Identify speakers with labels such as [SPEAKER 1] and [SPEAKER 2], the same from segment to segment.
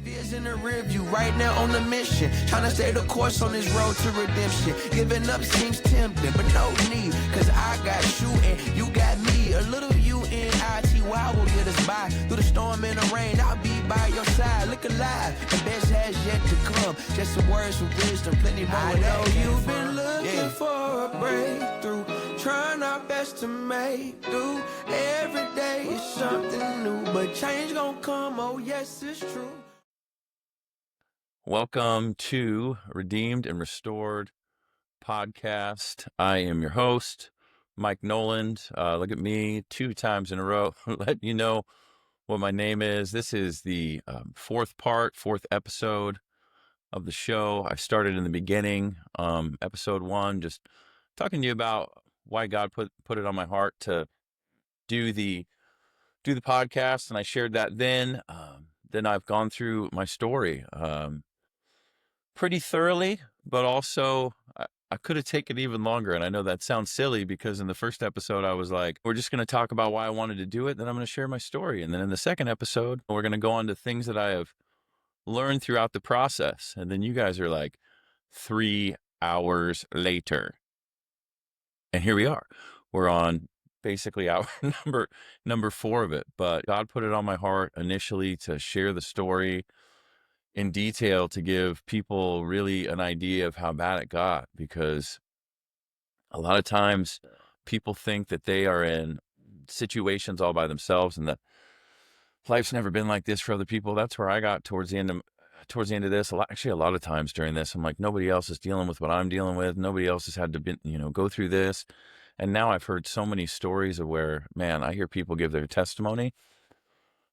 [SPEAKER 1] Fears in the rear view, right now on the mission. Trying to stay the course on this road to redemption. Giving up seems tempting, but no need. Cause I got you and you got me. A little UNITY will get us by. Through the storm and the rain, I'll be by your side. Look alive, the best has yet to come. Just some words of wisdom, plenty more. I know you've been looking for a breakthrough. Trying our best to make do. Every day is something new, but change gon' come, oh yes, it's true.
[SPEAKER 2] Welcome to Redeemed and Restored podcast. I am your host, Mike Noland. Look at me 2 times in a row, let you know what my name is. This is the fourth episode of the show. I started in the beginning, episode 1, just talking to you about why God put it on my heart to do the podcast, and I shared that then. Then I've gone through my story pretty thoroughly, but also I could have taken even longer. And I know that sounds silly because in the first episode, I was like, we're just going to talk about why I wanted to do it. Then I'm going to share my story. And then in the second episode, we're going to go on to things that I have learned throughout the process. And then you guys are like 3 hours later. And here we are. We're on basically hour number 4 of it. But God put it on my heart initially to share the story in detail, to give people really an idea of how bad it got, because a lot of times people think that they are in situations all by themselves and that life's never been like this for other people. That's where I got towards the end of this. A lot of times during this, I'm like, nobody else is dealing with what I'm dealing with. Nobody else has had to go through this. And now I've heard so many stories of where, man, I hear people give their testimony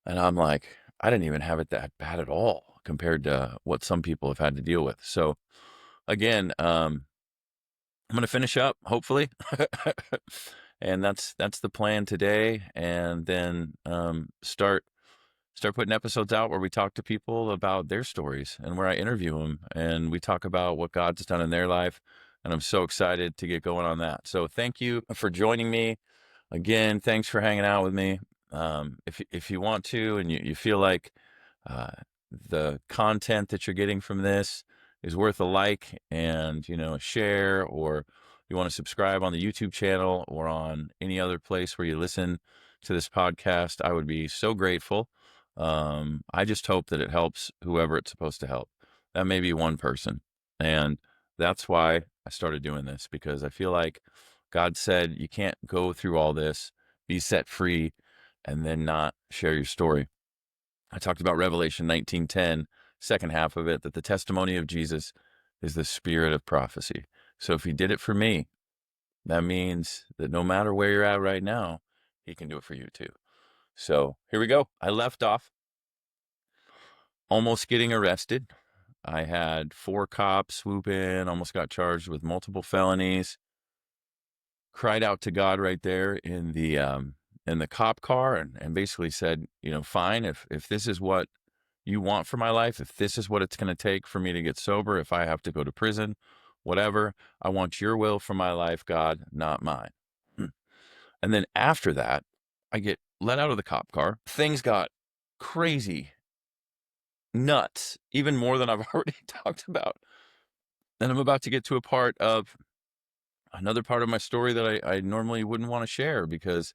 [SPEAKER 2] and I'm like, I didn't even have it that bad at all compared to what some people have had to deal with. So again, I'm going to finish up, hopefully. And that's the plan today. And then start putting episodes out where we talk to people about their stories and where I interview them and we talk about what God's done in their life. And I'm so excited to get going on that. So thank you for joining me. Again, thanks for hanging out with me. If you want to and you feel like the content that you're getting from this is worth a like and, a share, or you want to subscribe on the YouTube channel or on any other place where you listen to this podcast, I would be so grateful. I just hope that it helps whoever it's supposed to help. That may be one person. And that's why I started doing this, because I feel like God said you can't go through all this, be set free, and then not share your story. I talked about Revelation 19:10, second half of it, that the testimony of Jesus is the spirit of prophecy. So if he did it for me, that means that no matter where you're at right now, he can do it for you too. So here we go. I left off almost getting arrested. I had 4 cops swoop in, almost got charged with multiple felonies, cried out to God right there in the cop car and basically said, fine, if this is what you want for my life, if this is what it's going to take for me to get sober, if I have to go to prison, whatever, I want your will for my life, God, not mine. And then after that, I get let out of the cop car. Things got crazy, nuts, even more than I've already talked about. And I'm about to get to another part of my story that I normally wouldn't want to share because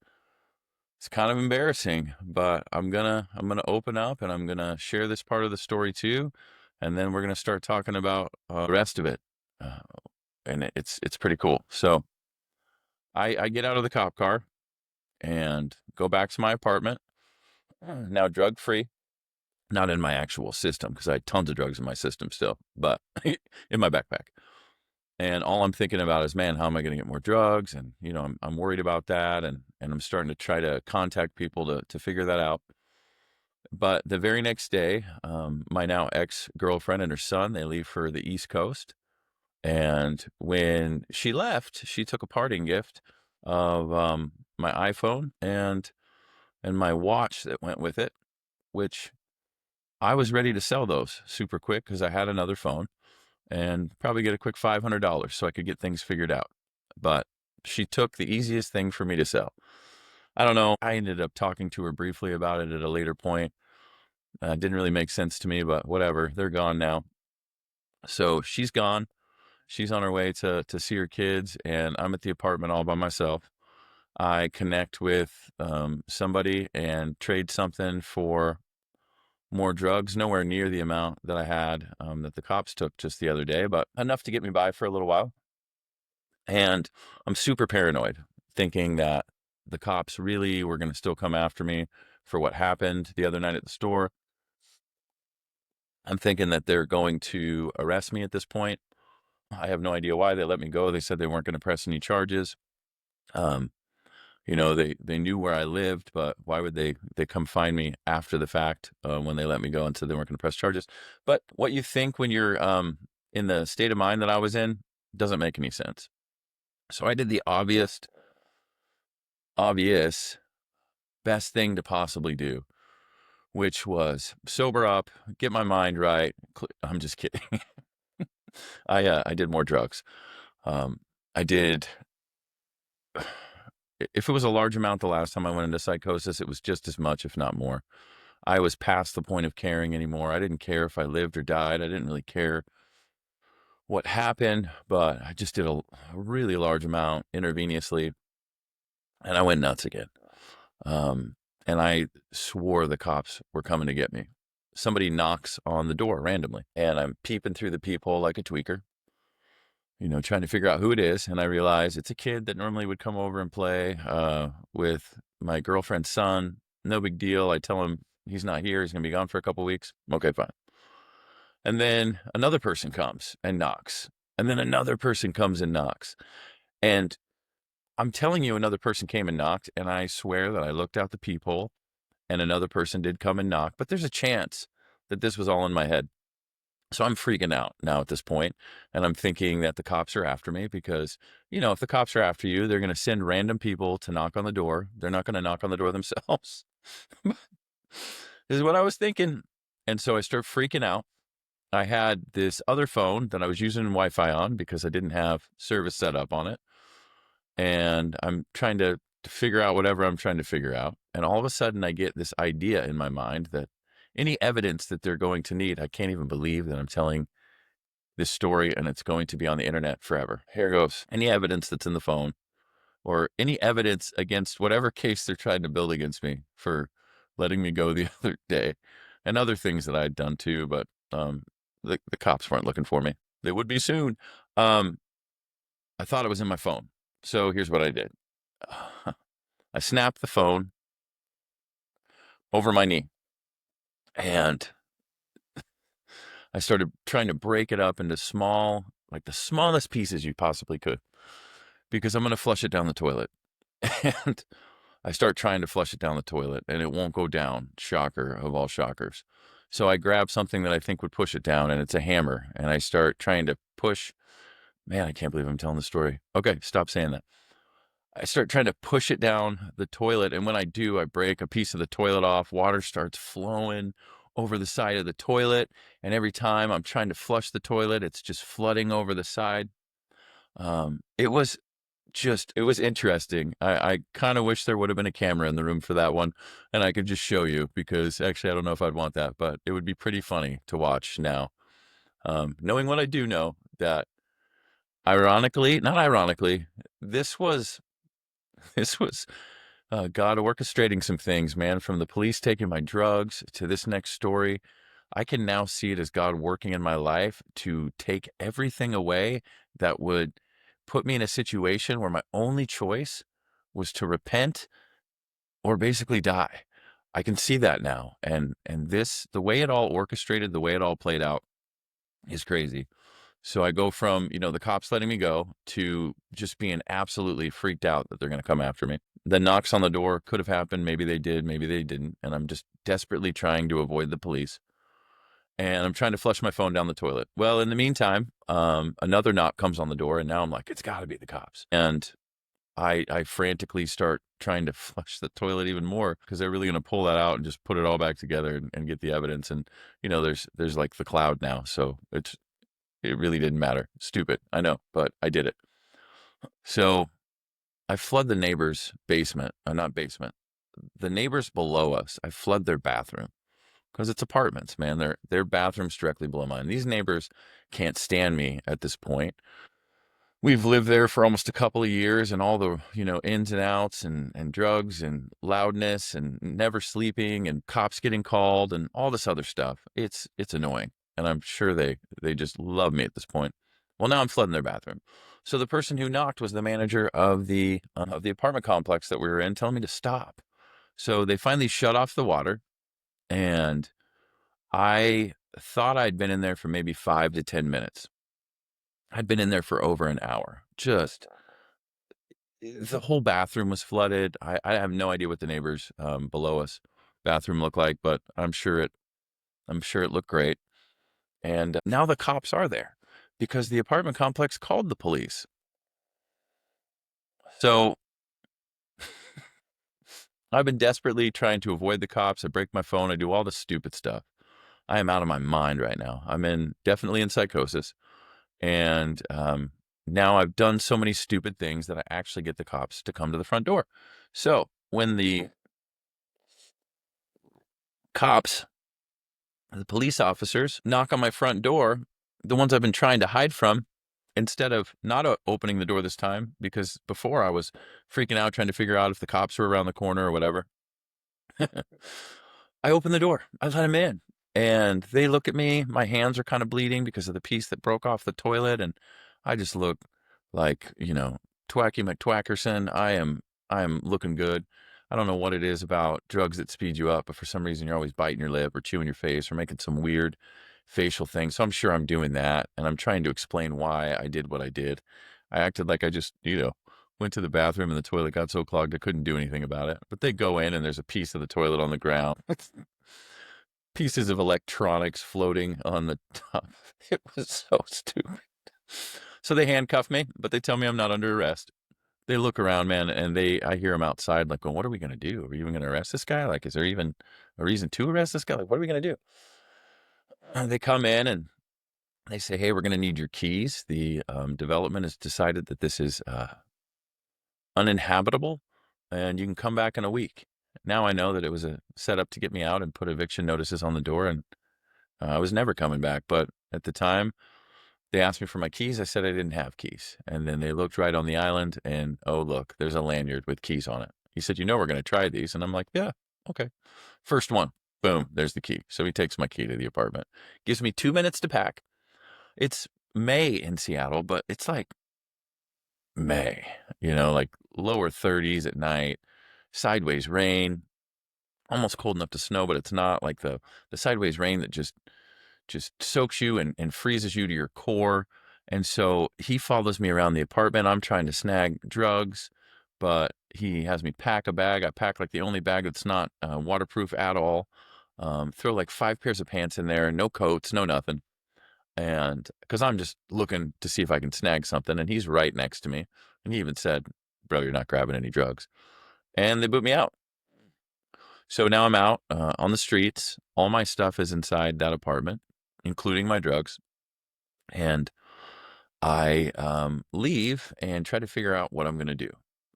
[SPEAKER 2] it's kind of embarrassing, but I'm gonna open up and I'm gonna share this part of the story too, and then we're gonna start talking about the rest of it, and it's pretty cool. So I get out of the cop car and go back to my apartment, now drug free, not in my actual system because I had tons of drugs in my system still, but in my backpack. And all I'm thinking about is, man, how am I going to get more drugs? And, I'm worried about that. And I'm starting to try to contact people to figure that out. But the very next day, my now ex-girlfriend and her son, they leave for the East Coast. And when she left, she took a parting gift of my iPhone and my watch that went with it, which I was ready to sell those super quick because I had another phone and probably get a quick $500 so I could get things figured out. But she took the easiest thing for me to sell. I don't know. I ended up talking to her briefly about it at a later point. Didn't really make sense to me, but whatever. They're gone now. So she's gone. She's on her way to see her kids, and I'm at the apartment all by myself. I connect with somebody and trade something for more drugs, nowhere near the amount that I had that the cops took just the other day, but enough to get me by for a little while. And I'm super paranoid, thinking that the cops really were going to still come after me for what happened the other night at the store. I'm thinking that they're going to arrest me at this point. I have no idea why they let me go. They said they weren't going to press any charges. Um, they knew where I lived, but why would they come find me after the fact when they let me go and said they weren't going to press charges? But what you think when you're in the state of mind that I was in doesn't make any sense. So I did the obvious best thing to possibly do, which was sober up, get my mind right. I'm just kidding. I did more drugs. I did. If it was a large amount the last time I went into psychosis, it was just as much, if not more. I was past the point of caring anymore. I didn't care if I lived or died. I didn't really care what happened, but I just did a really large amount intravenously, and I went nuts again. And I swore the cops were coming to get me. Somebody knocks on the door randomly, and I'm peeping through the peephole like a tweaker, trying to figure out who it is. And I realize it's a kid that normally would come over and play with my girlfriend's son. No big deal. I tell him he's not here. He's going to be gone for a couple weeks. Okay, fine. And then another person comes and knocks. And then another person comes and knocks. And I'm telling you, another person came and knocked. And I swear that I looked out the peephole and another person did come and knock. But there's a chance that this was all in my head. So I'm freaking out now at this point, and I'm thinking that the cops are after me because, if the cops are after you, they're going to send random people to knock on the door. They're not going to knock on the door themselves. This is what I was thinking. And so I start freaking out. I had this other phone that I was using Wi-Fi on because I didn't have service set up on it. And I'm trying to figure out whatever I'm trying to figure out. And all of a sudden I get this idea in my mind that any evidence that they're going to need, I can't even believe that I'm telling this story and it's going to be on the internet forever. Here goes. Any evidence that's in the phone or any evidence against whatever case they're trying to build against me for letting me go the other day and other things that I'd done too. But the cops weren't looking for me. They would be soon. I thought it was in my phone. So here's what I did. I snapped the phone over my knee and I started trying to break it up into like the smallest pieces you possibly could, because I'm going to flush it down the toilet. And I start trying to flush it down the toilet and it won't go down. Shocker of all shockers. So I grab something that I think would push it down, and it's a hammer. And I start trying to push. Man, I can't believe I'm telling the story. Okay, stop saying that. I start trying to push it down the toilet, and when I do, I break a piece of the toilet off. Water starts flowing over the side of the toilet, and every time I'm trying to flush the toilet, it's just flooding over the side. It was interesting. I kind of wish there would have been a camera in the room for that one, and I could just show you, because actually I don't know if I'd want that, but it would be pretty funny to watch now. Knowing what I do know, that not ironically, this was this was God orchestrating some things, man, from the police taking my drugs to this next story. I can now see it as God working in my life to take everything away that would put me in a situation where my only choice was to repent or basically die. I can see that now. And the way it all orchestrated, the way it all played out is crazy. So I go from, the cops letting me go to just being absolutely freaked out that they're going to come after me. The knocks on the door could have happened. Maybe they did, maybe they didn't. And I'm just desperately trying to avoid the police. And I'm trying to flush my phone down the toilet. Well, in the meantime, another knock comes on the door, and now I'm like, it's got to be the cops. And I frantically start trying to flush the toilet even more, because they're really going to pull that out and just put it all back together and get the evidence. And, there's like the cloud now. So it really didn't matter. Stupid, I know, but I did it. So I flood the neighbor's basement, not basement, the neighbors below us. I flood their bathroom because it's apartments, man. Their bathrooms directly below mine. These neighbors can't stand me at this point. We've lived there for almost a couple of years, and all the, ins and outs and drugs and loudness and never sleeping and cops getting called and all this other stuff. It's annoying. And I'm sure they just love me at this point. Well, now I'm flooding their bathroom. So the person who knocked was the manager of the apartment complex that we were in, telling me to stop. So they finally shut off the water, and I thought I'd been in there for maybe 5 to 10 minutes. I'd been in there for over an hour. Just the whole bathroom was flooded. I have no idea what the neighbors below us bathroom looked like, but I'm sure it looked great. And now the cops are there because the apartment complex called the police. So I've been desperately trying to avoid the cops. I break my phone. I do all this stupid stuff. I am out of my mind right now. Definitely in psychosis. And now I've done so many stupid things that I actually get the cops to come to the front door. So when the cops, the police officers, knock on my front door, the ones I've been trying to hide from, instead of not opening the door this time, because before I was freaking out trying to figure out if the cops were around the corner or whatever, I open the door. I let them in. And they look at me. My hands are kind of bleeding because of the piece that broke off the toilet. And I just look like, Twacky McTwackerson. I am looking good. I don't know what it is about drugs that speed you up, but for some reason you're always biting your lip or chewing your face or making some weird facial thing. So I'm sure I'm doing that. And I'm trying to explain why I did what I did. I acted like I just, went to the bathroom and the toilet got so clogged I couldn't do anything about it. But they go in and there's a piece of the toilet on the ground. Pieces of electronics floating on the top. It was so stupid. So they handcuff me, but they tell me I'm not under arrest. They look around, man, and I hear them outside, like, going, what are we going to do? Are we even going to arrest this guy? Like, is there even a reason to arrest this guy? Like, what are we going to do? And they come in and they say, hey, we're going to need your keys. The development has decided that this is uninhabitable, and you can come back in a week. Now I know that it was a setup to get me out and put eviction notices on the door, and I was never coming back. But at the time, they asked me for my keys. I said I didn't have keys. And then they looked right on the island, and oh, look, there's a lanyard with keys on it. He said, we're going to try these. And I'm like, yeah, okay. First one, boom, there's the key. So he takes my key to the apartment, gives me 2 minutes to pack. It's May in Seattle, but it's like May, like lower 30s at night, sideways rain, almost cold enough to snow, but it's not like the sideways rain that just soaks you and freezes you to your core. And so he follows me around the apartment. I'm trying to snag drugs, but he has me pack a bag. I pack like the only bag that's not waterproof at all. Throw like 5 pairs of pants in there, no coats, no nothing. And because I'm just looking to see if I can snag something. And he's right next to me. And he even said, bro, you're not grabbing any drugs. And they boot me out. So now I'm out on the streets. All my stuff is inside that apartment, including my drugs. And I leave and try to figure out what I'm going to do.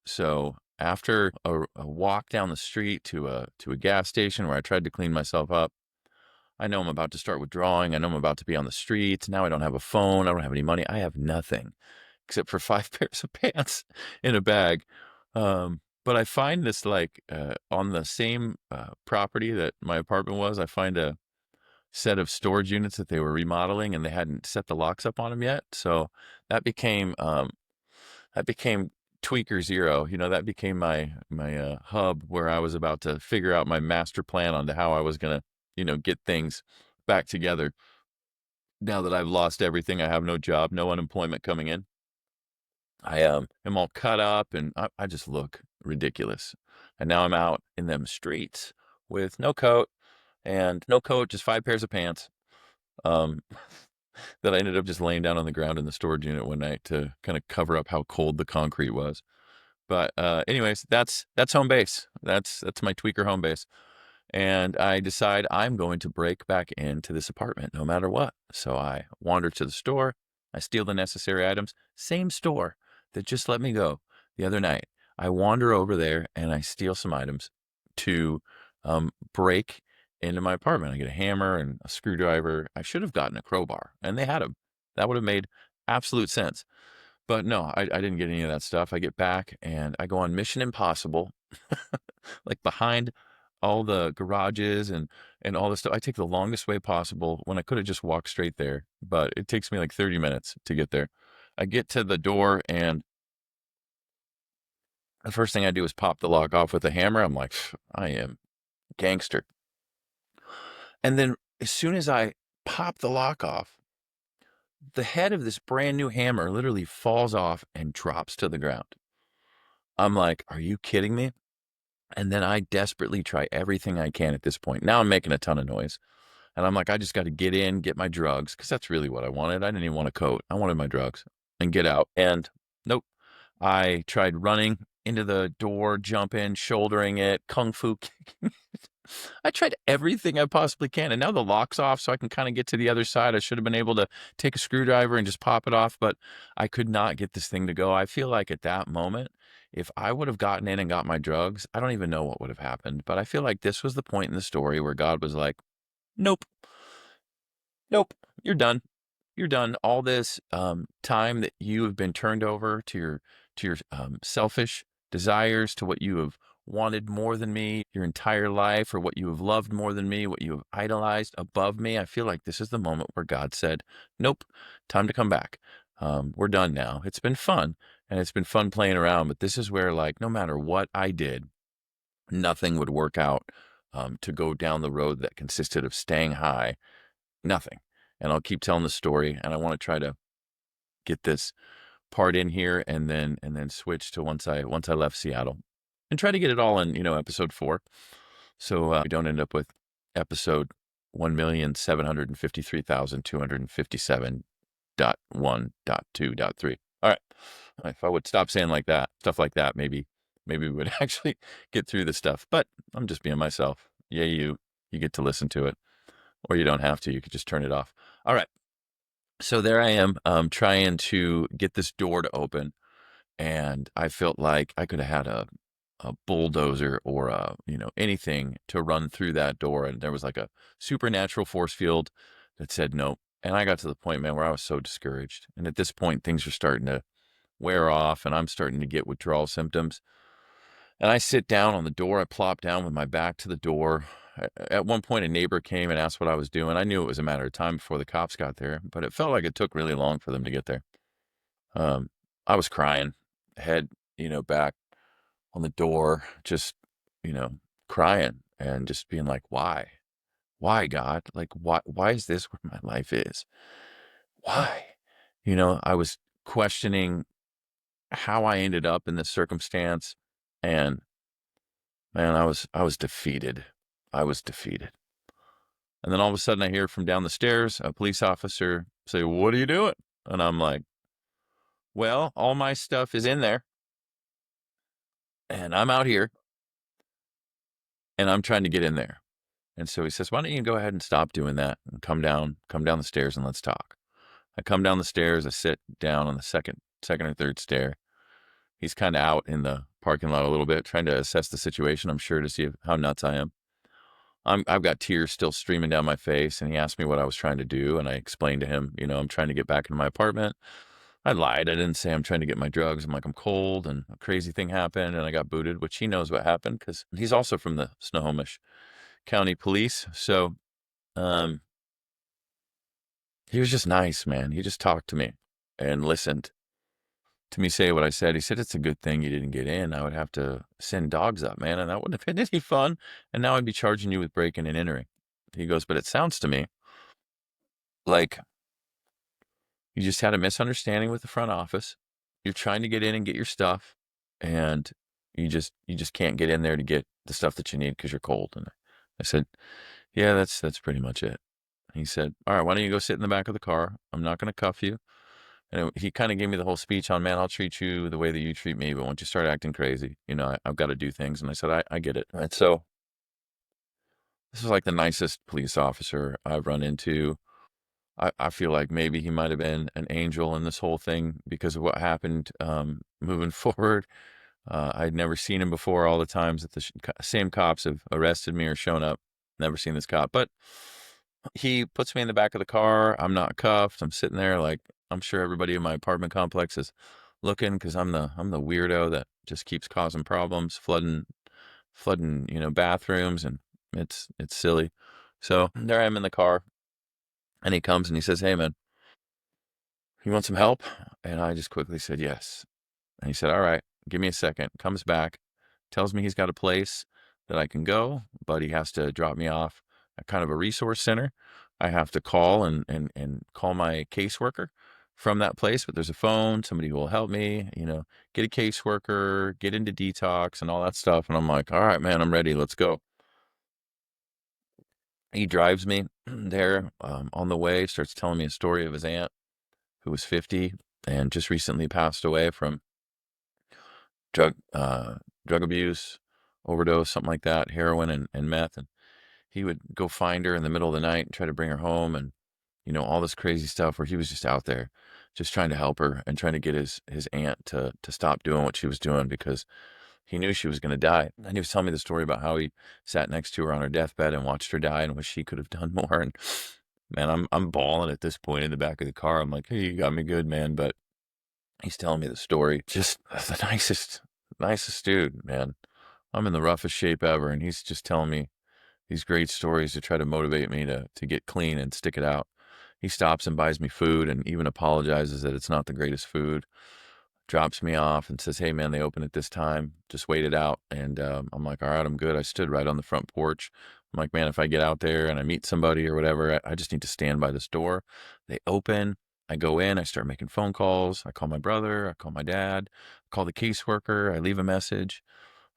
[SPEAKER 2] So after a walk down the street to a gas station where I tried to clean myself up, I know I'm about to start withdrawing. I know I'm about to be on the streets. Now I don't have a phone. I don't have any money. I have nothing except for 5 pairs of pants in a bag. But I find this like on the same property that my apartment was, I find a set of storage units that they were remodeling and they hadn't set the locks up on them yet. So that became tweaker zero. That became my hub where I was about to figure out my master plan onto how I was gonna, get things back together. Now that I've lost everything, I have no job, no unemployment coming in. I am all cut up and I just look ridiculous. And now I'm out in them streets with no coat, just 5 pairs of pants. Um, that I ended up just laying down on the ground in the storage unit one night to kind of cover up how cold the concrete was. But anyways, that's home base. That's my tweaker home base. And I decide I'm going to break back into this apartment no matter what. So I wander to the store. I steal the necessary items. Same store that just let me go the other night. I wander over there and I steal some items to break into my apartment. I get a hammer and a screwdriver. I should have gotten a crowbar, and they had them. That would have made absolute sense. But no, I didn't get any of that stuff. I get back and I go on Mission Impossible, like behind all the garages and all this stuff. I take the longest way possible when I could have just walked straight there, but it takes me like 30 minutes to get there. I get to the door and the first thing I do is pop the lock off with a hammer. I'm like, I am gangster. And then as soon as I pop the lock off, the head of this brand new hammer literally falls off and drops to the ground. I'm like, are you kidding me? And then I desperately try everything I can at this point. Now I'm making a ton of noise. And I'm like, I just got to get in, get my drugs, because that's really what I wanted. I didn't even want a coat. I wanted my drugs and get out. And nope. I tried running into the door, jumping, shouldering it, kung fu kicking. I tried everything I possibly can. And now the lock's off, so I can kind of get to the other side. I should have been able to take a screwdriver and just pop it off, but I could not get this thing to go. I feel like at that moment, if I would have gotten in and got my drugs, I don't even know what would have happened. But I feel like this was the point in the story where God was like, nope, nope, you're done. You're done. All this time that you have been turned over to your selfish desires, to what you have wanted more than me your entire life, or what you have loved more than me, what you have idolized above me. I feel like this is the moment where God said, nope, time to come back. We're done now. It's been fun, and it's been fun playing around, but this is where, like, no matter what I did, nothing would work out to go down the road that consisted of staying high. Nothing. And I'll keep telling the story, and I want to try to get this part in here and then switch to once I left Seattle and try to get it all in, episode 4. So we don't end up with episode 1,753,257.1.2.3. All right. If I would stop saying like that, stuff like that, maybe we would actually get through the stuff, but I'm just being myself. Yeah, you get to listen to it, or you don't have to. You could just turn it off. All right. So there I am, trying to get this door to open, and I felt like I could have had a bulldozer or anything to run through that door, and there was like a supernatural force field that said no. And I got to the point, man, where I was so discouraged. And at this point, things are starting to wear off, and I'm starting to get withdrawal symptoms. And I sit down on the door. I plop down with my back to the door. At one point, a neighbor came and asked what I was doing. I knew it was a matter of time before the cops got there, but it felt like it took really long for them to get there. I was crying, head, back on the door, just, you know, crying and just being like, why? Why, God? Like, why is this where my life is? Why? I was questioning how I ended up in this circumstance, and man, I was defeated. I was defeated. And then all of a sudden I hear from down the stairs, a police officer say, "What are you doing?" And I'm like, well, all my stuff is in there, and I'm out here, and I'm trying to get in there. And so he says, "Why don't you go ahead and stop doing that and come down the stairs and let's talk." I come down the stairs, I sit down on the second or third stair. He's kind of out in the parking lot a little bit, trying to assess the situation, I'm sure, to see how nuts I am. I've got tears still streaming down my face, and he asked me what I was trying to do, and I explained to him, I'm trying to get back into my apartment. I lied. I didn't say I'm trying to get my drugs. I'm like, I'm cold, and a crazy thing happened, and I got booted, which he knows what happened because he's also from the Snohomish County Police. So um, he was just nice, man. He just talked to me and listened to me say what I said. He said, "It's a good thing you didn't get in. I would have to send dogs up, man, and that wouldn't have been any fun. And now I'd be charging you with breaking and entering." He goes, "But it sounds to me like you just had a misunderstanding with the front office. You're trying to get in and get your stuff, and you just can't get in there to get the stuff that you need because you're cold." And I said, "Yeah, that's pretty much it." He said, "All right, why don't you go sit in the back of the car? I'm not going to cuff you." And he kind of gave me the whole speech on, "Man, I'll treat you the way that you treat me, but once you start acting crazy, I've got to do things." And I said, I get it. And so this is like the nicest police officer I've run into. I feel like maybe he might have been an angel in this whole thing because of what happened moving forward. I'd never seen him before. All the times that the same cops have arrested me or shown up, Never seen this cop, but he puts me in the back of the car. I'm not cuffed. I'm sitting there like I'm sure everybody in my apartment complex is looking because I'm the weirdo that just keeps causing problems, flooding, bathrooms, and it's silly. So there I am in the car, and he comes and he says, "Hey man, you want some help?" And I just quickly said yes. And he said, "All right, give me a second." Comes back, tells me he's got a place that I can go, but he has to drop me off at kind of a resource center. I have to call and call my caseworker from that place, but there's a phone, somebody who will help me, get a caseworker, get into detox and all that stuff. And I'm like, all right, man, I'm ready. Let's go. He drives me there on the way, starts telling me a story of his aunt who was 50 and just recently passed away from drug drug abuse, overdose, something like that, heroin and meth. And he would go find her in the middle of the night and try to bring her home, and all this crazy stuff where he was just out there just trying to help her and trying to get his aunt to stop doing what she was doing because he knew she was going to die. And he was telling me the story about how he sat next to her on her deathbed and watched her die and wished he could have done more. And man, I'm bawling at this point in the back of the car. I'm like, "Hey, you got me good, man." But he's telling me the story. Just the nicest dude, man. I'm in the roughest shape ever, and he's just telling me these great stories to try to motivate me to get clean and stick it out. He stops and buys me food and even apologizes that it's not the greatest food. Drops me off and says, "Hey, man, they open at this time. Just wait it out." And I'm like, "All right, I'm good." I stood right on the front porch. I'm like, "Man, if I get out there and I meet somebody or whatever, I just need to stand by this door." They open. I go in. I start making phone calls. I call my brother. I call my dad. I call the caseworker. I leave a message.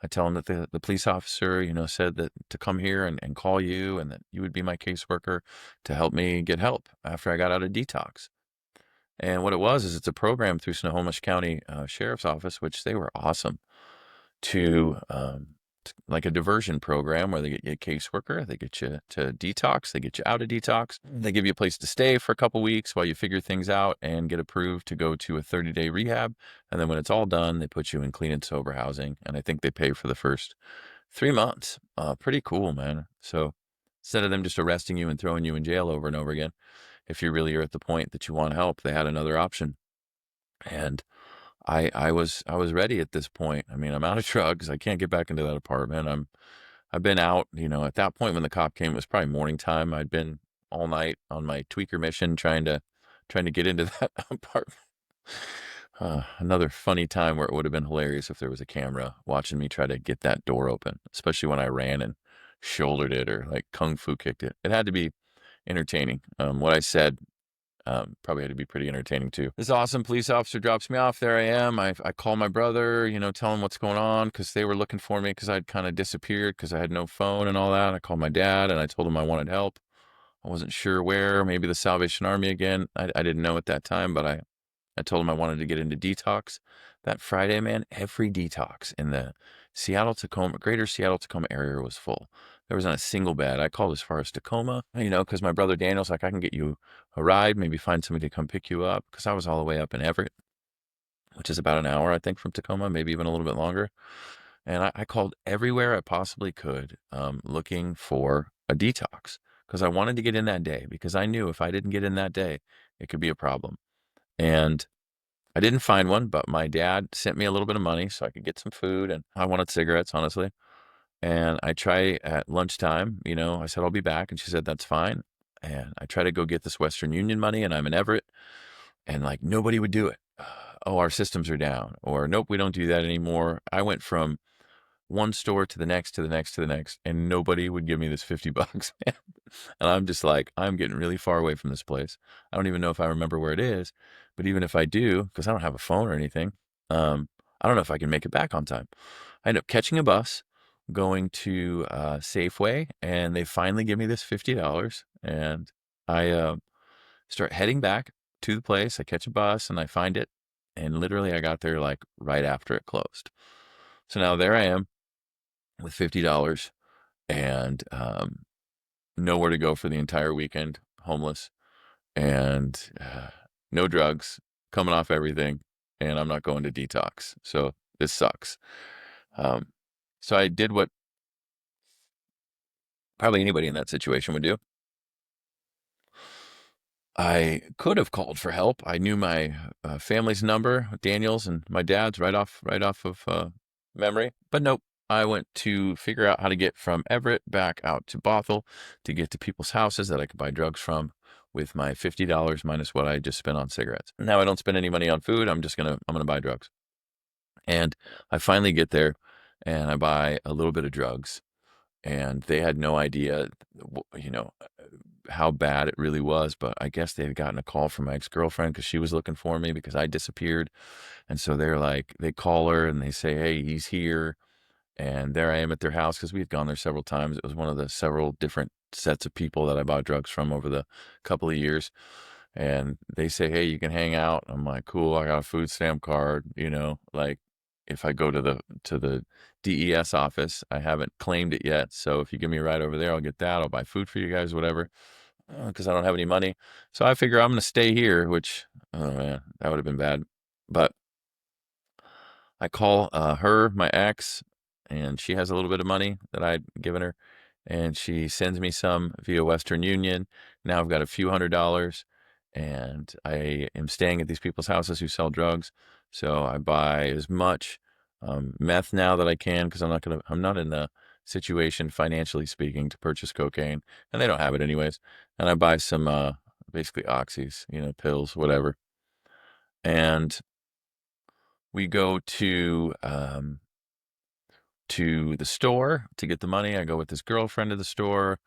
[SPEAKER 2] I tell him that the police officer, said that to come here and call you and that you would be my caseworker to help me get help after I got out of detox. And what it was is it's a program through Snohomish County Sheriff's Office, which they were awesome to, like a diversion program where they get you a caseworker, they get you to detox, they get you out of detox, they give you a place to stay for a couple weeks while you figure things out and get approved to go to a 30-day rehab. And then when it's all done, they put you in clean and sober housing. And I think they pay for the first 3 months. Pretty cool, man. So instead of them just arresting you and throwing you in jail over and over again, if you really are at the point that you want help, they had another option. And I was ready at this point. I mean, I'm out of drugs. I can't get back into that apartment. I've been out, at that point when the cop came, it was probably morning time. I'd been all night on my tweaker mission trying to get into that apartment. Another funny time where it would have been hilarious if there was a camera watching me try to get that door open, especially when I ran and shouldered it or like kung fu kicked it. It had to be entertaining. What I said probably had to be pretty entertaining too. This awesome police officer drops me off. There I am. I call my brother, tell him what's going on because they were looking for me because I'd kind of disappeared because I had no phone and all that. I called my dad and I told him I wanted help. I wasn't sure where, maybe the Salvation Army again. I didn't know at that time, but I told him I wanted to get into detox. That Friday, man, every detox in the greater Seattle, Tacoma area was full. There wasn't a single bed. I called as far as Tacoma, because my brother Daniel's like, "I can get you a ride, maybe find somebody to come pick you up." Because I was all the way up in Everett, which is about an hour, I think, from Tacoma, maybe even a little bit longer. And I called everywhere I possibly could, looking for a detox because I wanted to get in that day because I knew if I didn't get in that day, it could be a problem. And I didn't find one, but my dad sent me a little bit of money so I could get some food, and I wanted cigarettes, honestly. And I try at lunchtime, I said, "I'll be back." And she said, "That's fine." And I try to go get this Western Union money, and I'm in Everett, and like nobody would do it. "Oh, our systems are down," or "Nope, we don't do that anymore." I went from one store to the next, to the next, to the next, and nobody would give me this $50. And I'm just like, I'm getting really far away from this place. I don't even know if I remember where it is, but even if I do, because I don't have a phone or anything, I don't know if I can make it back on time. I end up catching a bus, going to Safeway, and they finally give me this $50, and I start heading back to the place. I catch a bus and I find it, and literally I got there like right after it closed. So now there I am with $50 and nowhere to go for the entire weekend, homeless, and no drugs, coming off everything, and I'm not going to detox. So this sucks. Um, so I did what Hardly anybody in that situation would do. I could have called for help. I knew my family's number, Daniel's and my dad's, right off of memory. But nope. I went to figure out how to get from Everett back out to Bothell to get to people's houses that I could buy drugs from with my $50 minus what I just spent on cigarettes. Now I don't spend any money on food. I'm gonna buy drugs. And I finally get there and I buy a little bit of drugs, and they had no idea, how bad it really was. But I guess they had gotten a call from my ex-girlfriend because she was looking for me because I disappeared. And so they're like, they call her and they say, hey, he's here. And there I am at their house because we had gone there several times. It was one of the several different sets of people that I bought drugs from over the couple of years. And they say, hey, you can hang out. I'm like, cool. I got a food stamp card, like if I go to the DES office, I haven't claimed it yet. So if you give me a ride over there, I'll get that. I'll buy food for you guys, whatever, because I don't have any money. So I figure I'm going to stay here, which, oh man, that would have been bad. But I call her, my ex, and she has a little bit of money that I'd given her, and she sends me some via Western Union. Now I've got a few $100s, and I am staying at these people's houses who sell drugs. So I buy as much meth now that I can because I'm not in the situation financially speaking to purchase cocaine, and they don't have it anyways. And I buy some basically oxys, pills, whatever, and we go to the store to get the money. I go with this girlfriend to the store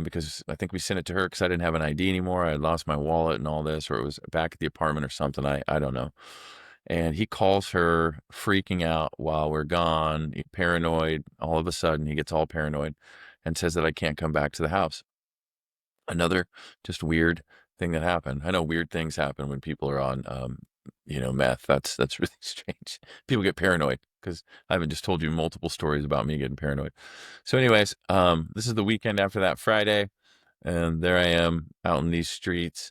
[SPEAKER 2] because I think we sent it to her because I didn't have an ID anymore. I had lost my wallet and all this, or it was back at the apartment or something. I don't know. And he calls her freaking out while we're gone, paranoid. All of a sudden, he gets all paranoid and says that I can't come back to the house. Another just weird thing that happened. I know weird things happen when people are on, meth. That's really strange. People get paranoid because I haven't just told you multiple stories about me getting paranoid. So, anyways, this is the weekend after that Friday, and there I am out in these streets.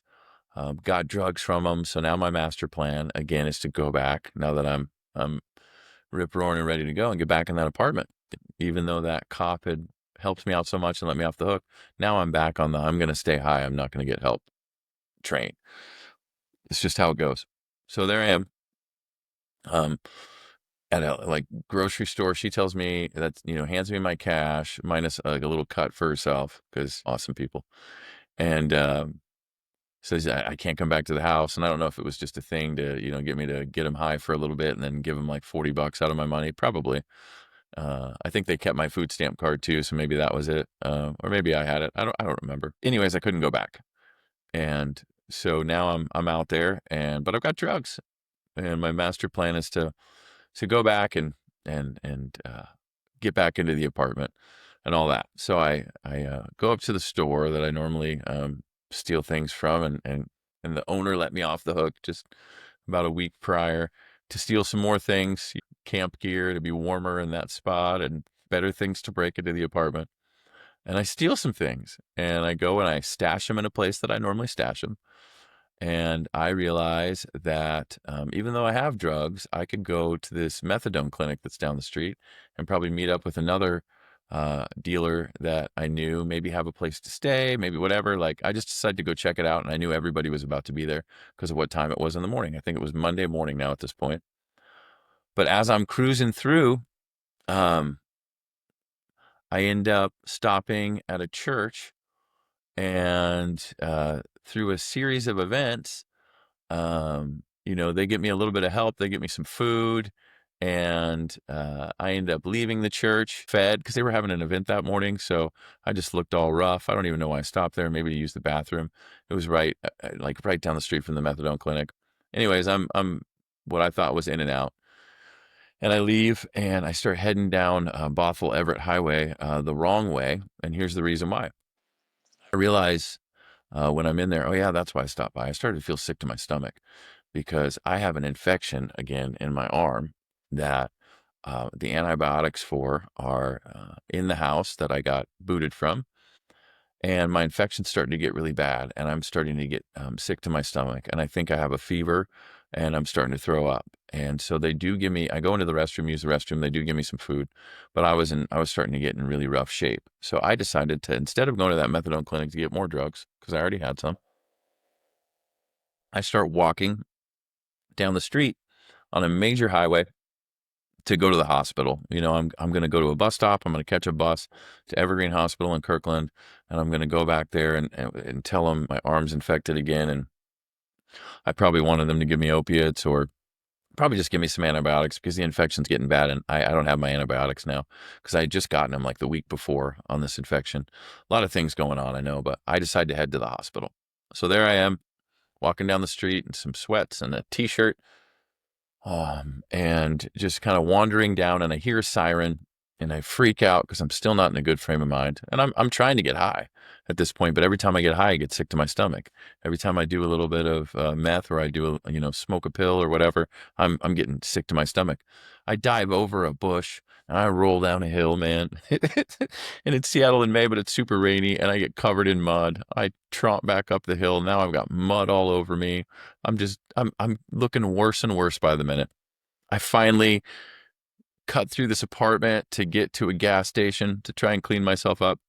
[SPEAKER 2] Got drugs from them. So now my master plan again is to go back now that I'm rip roaring and ready to go and get back in that apartment. Even though that cop had helped me out so much and let me off the hook, now I'm back on the I'm going to stay high. I'm not going to get help train. It's just how it goes. So there I am. At a like grocery store, she tells me that hands me my cash minus like a little cut for herself because awesome people, and says I can't come back to the house. And I don't know if it was just a thing to get me to get him high for a little bit and then give him like $40 out of my money, probably. I think they kept my food stamp card too, so maybe that was it, or maybe I had it. I don't remember. Anyways, I couldn't go back, and so now I'm out there, but I've got drugs, and my master plan is to go back and get back into the apartment and all that. So I go up to the store that I normally steal things from, and the owner let me off the hook just about a week prior to steal some more things, camp gear to be warmer in that spot, and better things to break into the apartment. And I steal some things, and I go and I stash them in a place that I normally stash them. And I realize that even though I have drugs, I could go to this methadone clinic that's down the street and probably meet up with another dealer that I knew, maybe have a place to stay, maybe whatever. Like I just decided to go check it out, and I knew everybody was about to be there because of what time it was in the morning. I think it was Monday morning now at this point. But as I'm cruising through, um, I end up stopping at a church, and through a series of events, they get me a little bit of help. They get me some food, and I end up leaving the church fed because they were having an event that morning. So I just looked all rough. I don't even know why I stopped there. Maybe to use the bathroom. It was right down the street from the methadone clinic. Anyways, I'm what I thought was in and out. And I leave and I start heading down Bothell Everett Highway the wrong way. And here's the reason why. I realize when I'm in there, oh, yeah, that's why I stopped by. I started to feel sick to my stomach because I have an infection again in my arm that the antibiotics for are in the house that I got booted from. And my infection's starting to get really bad, and I'm starting to get sick to my stomach. And I think I have a fever, and I'm starting to throw up. And so they do give me, I go into the restroom, use the restroom. They do give me some food, but I was starting to get in really rough shape. So I decided to, instead of going to that methadone clinic to get more drugs, because I already had some, I start walking down the street on a major highway to go to the hospital. I'm going to go to a bus stop. I'm going to catch a bus to Evergreen Hospital in Kirkland, and I'm going to go back there and tell them my arm's infected again. And I probably wanted them to give me opiates or probably just give me some antibiotics because the infection's getting bad. And I don't have my antibiotics now because I had just gotten them like the week before on this infection. A lot of things going on, I know, but I decided to head to the hospital. So there I am walking down the street in some sweats and a t-shirt. And just kind of wandering down, and I hear a siren, and I freak out because I'm still not in a good frame of mind. And I'm trying to get high at this point, but every time I get high, I get sick to my stomach. Every time I do a little bit of meth, or I do smoke a pill or whatever, I'm getting sick to my stomach. I dive over a bush and I roll down a hill, man. And it's Seattle in May, but it's super rainy, and I get covered in mud. I tromp back up the hill. Now I've got mud all over me. I'm looking worse and worse by the minute. I finally cut through this apartment to get to a gas station to try and clean myself up.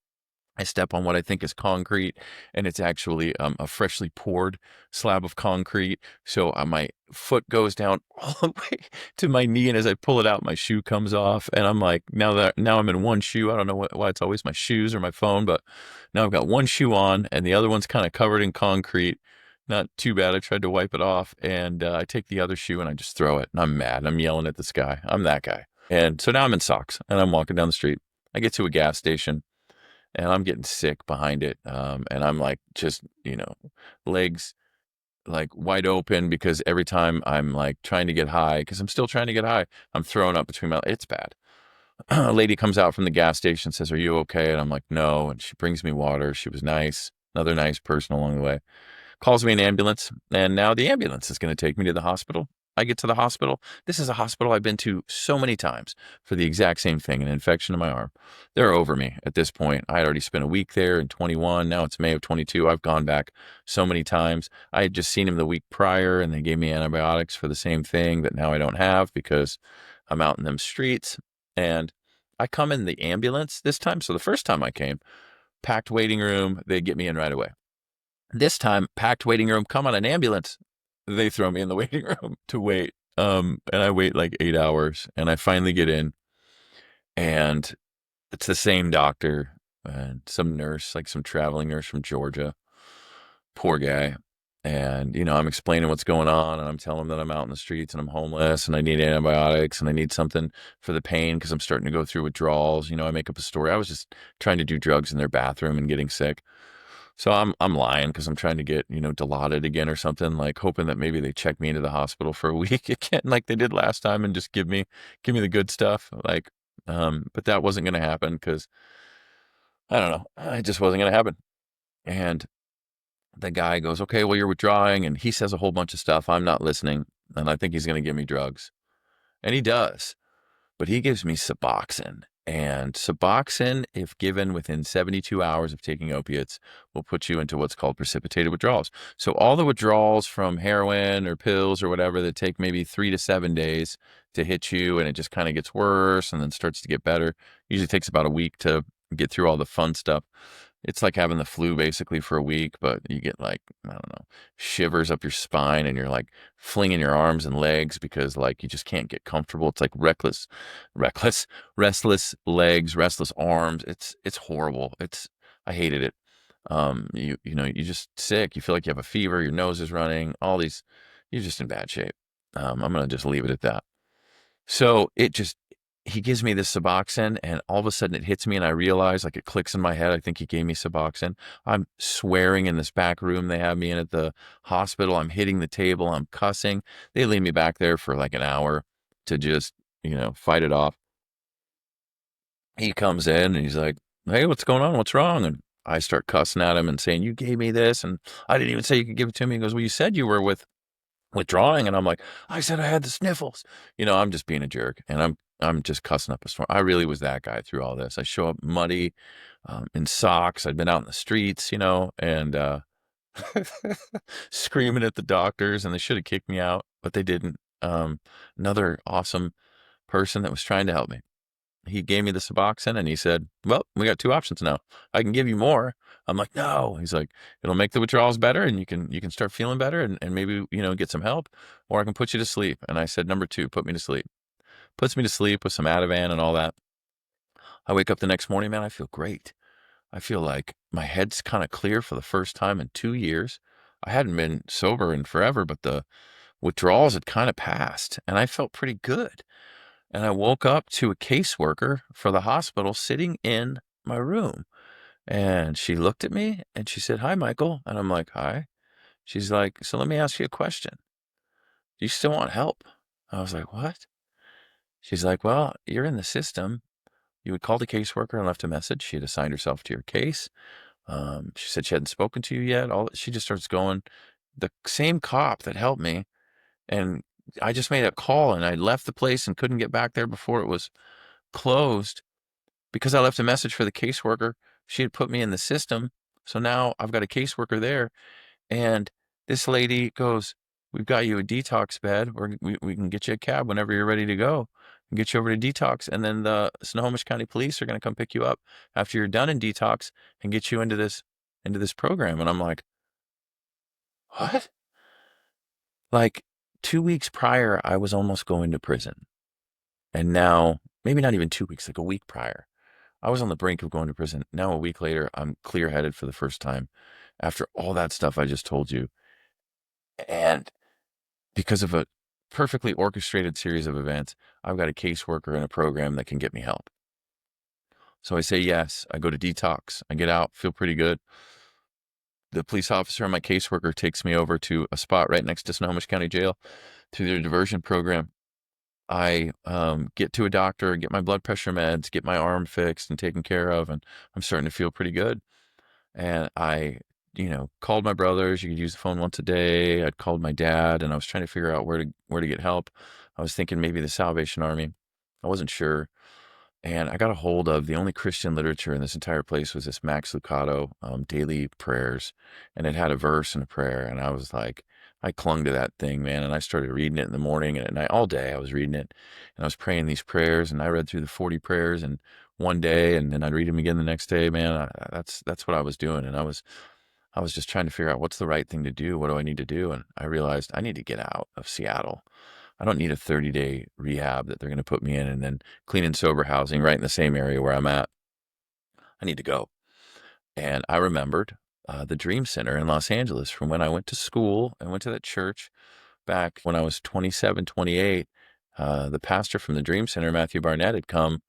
[SPEAKER 2] I step on what I think is concrete, and it's actually a freshly poured slab of concrete. So my foot goes down all the way to my knee, and as I pull it out, my shoe comes off. And I'm like, now I'm in one shoe. I don't know why it's always my shoes or my phone, but now I've got one shoe on, and the other one's kind of covered in concrete. Not too bad. I tried to wipe it off, and I take the other shoe and I just throw it. And I'm mad. I'm yelling at this guy. I'm that guy. And so now I'm in socks, and I'm walking down the street. I get to a gas station, and I'm getting sick behind it. And I'm like, just, legs like wide open because every time I'm like trying to get high, because I'm still trying to get high, I'm throwing up between it's bad. A lady comes out from the gas station, says, "Are you okay?" And I'm like, "No." And she brings me water. She was nice. Another nice person along the way. Calls me an ambulance, and now the ambulance is going to take me to the hospital. I get to the hospital. This is a hospital I've been to so many times for the exact same thing, an infection in my arm. They're over me at this point. I had already spent a week there in 21. Now it's May of 22. I've gone back so many times. I had just seen him the week prior, and they gave me antibiotics for the same thing that now I don't have because I'm out in them streets. And I come in the ambulance this time. So the first time I came, packed waiting room, they get me in right away. This time, packed waiting room, come on an ambulance. They throw me in the waiting room to wait. And I wait like 8 hours, and I finally get in, and it's the same doctor and some nurse, like some traveling nurse from Georgia. Poor guy. And, I'm explaining what's going on, and I'm telling him that I'm out in the streets and I'm homeless and I need antibiotics and I need something for the pain because I'm starting to go through withdrawals. I make up a story. I was just trying to do drugs in their bathroom and getting sick. So I'm lying because I'm trying to get, Dilaudid again or something, like hoping that maybe they check me into the hospital for a week again, like they did last time, and just give me the good stuff. But that wasn't going to happen because I don't know. It just wasn't going to happen. And the guy goes, "Okay, well, you're withdrawing." And he says a whole bunch of stuff. I'm not listening. And I think he's going to give me drugs. And he does. But he gives me Suboxone. And Suboxone, if given within 72 hours of taking opiates, will put you into what's called precipitated withdrawals. So all the withdrawals from heroin or pills or whatever that take maybe 3 to 7 days to hit you, and it just kind of gets worse and then starts to get better. Usually takes about a week to get through all the fun stuff. It's like having the flu basically for a week, but you get like, I don't know, shivers up your spine, and you're like flinging your arms and legs because like you just can't get comfortable. It's like restless legs, restless arms. It's horrible. I hated it. You're just sick. You feel like you have a fever. Your nose is running. You're just in bad shape. I'm gonna just leave it at that. So he gives me this Suboxone, and all of a sudden it hits me, and I realize, like, it clicks in my head. I think he gave me Suboxone. I'm swearing in this back room they have me in at the hospital. I'm hitting the table. I'm cussing. They leave me back there for like an hour to just, fight it off. He comes in and he's like, "Hey, what's going on? What's wrong?" And I start cussing at him and saying, "You gave me this, and I didn't even say you could give it to me." He goes, "Well, you said you were withdrawing." And I'm like, "I said I had the sniffles." I'm just being a jerk, and I'm just cussing up a storm. I really was that guy through all this. I show up muddy, in socks. I'd been out in the streets, and screaming at the doctors, and they should have kicked me out, but they didn't. another awesome person that was trying to help me. He gave me the Suboxone and he said, well, we got two options now. I can give you more. I'm like, no. He's like, it'll make the withdrawals better and you can start feeling better and maybe, get some help, or I can put you to sleep. And I said, number two, put me to sleep. Puts me to sleep with some Ativan and all that. I wake up the next morning, man, I feel great. I feel like my head's kind of clear for the first time in 2 years. I hadn't been sober in forever, but the withdrawals had kind of passed and I felt pretty good. And I woke up to a caseworker for the hospital sitting in my room. And she looked at me and she said, hi, Michael. And I'm like, hi. She's like, so let me ask you a question. Do you still want help? I was like, what? She's like, well, you're in the system. You had called a caseworker and left a message. She had assigned herself to your case. She said she hadn't spoken to you yet. She just starts going, the same cop that helped me. And I just made a call and I left the place and couldn't get back there before it was closed because I left a message for the caseworker. She had put me in the system. So now I've got a caseworker there. And this lady goes, we've got you a detox bed. We can get you a cab whenever you're ready to go and get you over to detox. And then the Snohomish County Police are going to come pick you up after you're done in detox and get you into this program. And I'm like, what? Like 2 weeks prior, I was almost going to prison. And now, maybe not even 2 weeks, like a week prior, I was on the brink of going to prison. Now, a week later, I'm clear-headed for the first time after all that stuff I just told you. And because of a perfectly orchestrated series of events, I've got a caseworker in a program that can get me help. So I say yes. I go to detox. I get out, feel pretty good. The police officer and my caseworker takes me over to a spot right next to Snohomish County Jail through their diversion program. I get to a doctor, get my blood pressure meds, get my arm fixed and taken care of, and I'm starting to feel pretty good. And I, called my brothers. You could use the phone once a day. I'd called my dad, and I was trying to figure out where to get help. I was thinking maybe the Salvation Army. I wasn't sure. And I got a hold of the only Christian literature in this entire place was this Max Lucado, Daily Prayers, and it had a verse and a prayer. And I was like, I clung to that thing, man. And I started reading it in the morning and at night, all day. I was reading it, and I was praying these prayers. And I read through the 40 prayers in one day, and then I'd read them again the next day. Man, that's what I was doing. And I was just trying to figure out what's the right thing to do. What do I need to do? And I realized I need to get out of Seattle. I don't need a 30-day rehab that they're going to put me in and then clean and sober housing right in the same area where I'm at. I need to go. And I remembered the Dream Center in Los Angeles from when I went to school. I went to that church back when I was 27, 28. The pastor from the Dream Center, Matthew Barnett, had come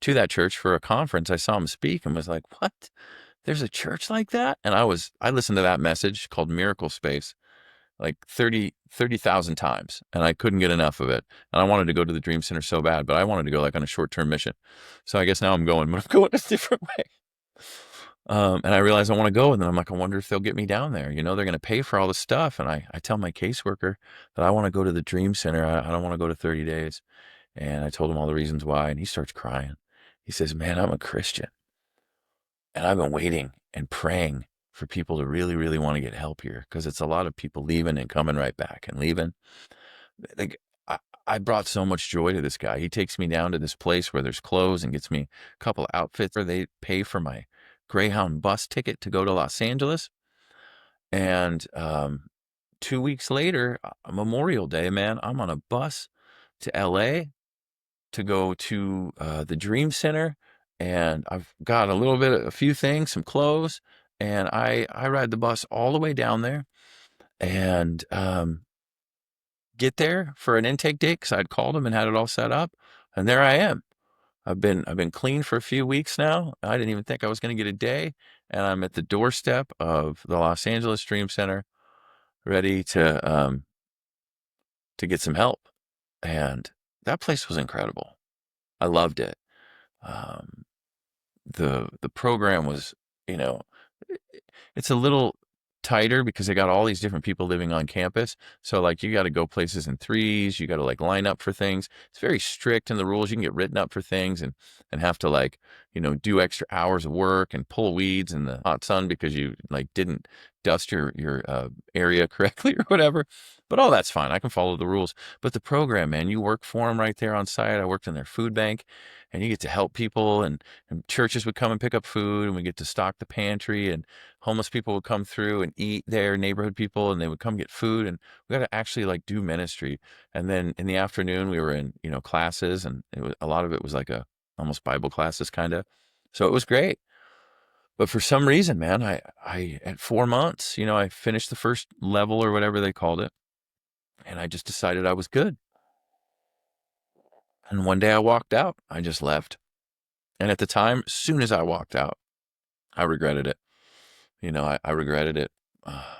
[SPEAKER 2] to that church for a conference. I saw him speak and was like, what? There's a church like that? And I listened to that message called Miracle Space like 30,000 times, and I couldn't get enough of it. And I wanted to go to the Dream Center so bad, but I wanted to go like on a short-term mission. So I guess now I'm going, but I'm going a different way. And I realize I want to go, and then I'm like, I wonder if they'll get me down there. They're going to pay for all the stuff. And I tell my caseworker that I want to go to the Dream Center. I don't want to go to 30 days. And I told him all the reasons why, and he starts crying. He says, man, I'm a Christian, and I've been waiting and praying for people to really, really want to get help here, because it's a lot of people leaving and coming right back and leaving. Like, I brought so much joy to this guy. He takes me down to this place where there's clothes and gets me a couple of outfits where they pay for my Greyhound bus ticket to go to Los Angeles. And 2 weeks later, Memorial Day, man, I'm on a bus to LA to go to the Dream Center. And I've got a few things, some clothes, and I ride the bus all the way down there and get there for an intake date because I'd called him and had it all set up. And there I am. I've been clean for a few weeks now. I didn't even think I was going to get a day, and I'm at the doorstep of the Los Angeles Dream Center, ready to get some help. And that place was incredible. I loved it. Um, the program was, you know, it's a little tighter because they got all these different people living on campus. So like you got to go places in threes, you got to like line up for things. It's very strict in the rules. You can get written up for things and have to like, do extra hours of work and pull weeds in the hot sun because you like didn't dust your area correctly or whatever. But all that's fine. I can follow the rules. But the program, man, you work for them right there on site. I worked in their food bank, and you get to help people, and churches would come and pick up food, and we get to stock the pantry, and homeless people would come through and eat there, neighborhood people, and they would come get food, and we got to actually like do ministry. And then in the afternoon, we were in, classes, and a lot of it was like almost Bible classes kind of. So it was great. But for some reason, man, I at 4 months, I finished the first level or whatever they called it, and I just decided I was good. And one day I walked out. I just left. And at the time, as soon as I walked out, I regretted it. I regretted it. Uh,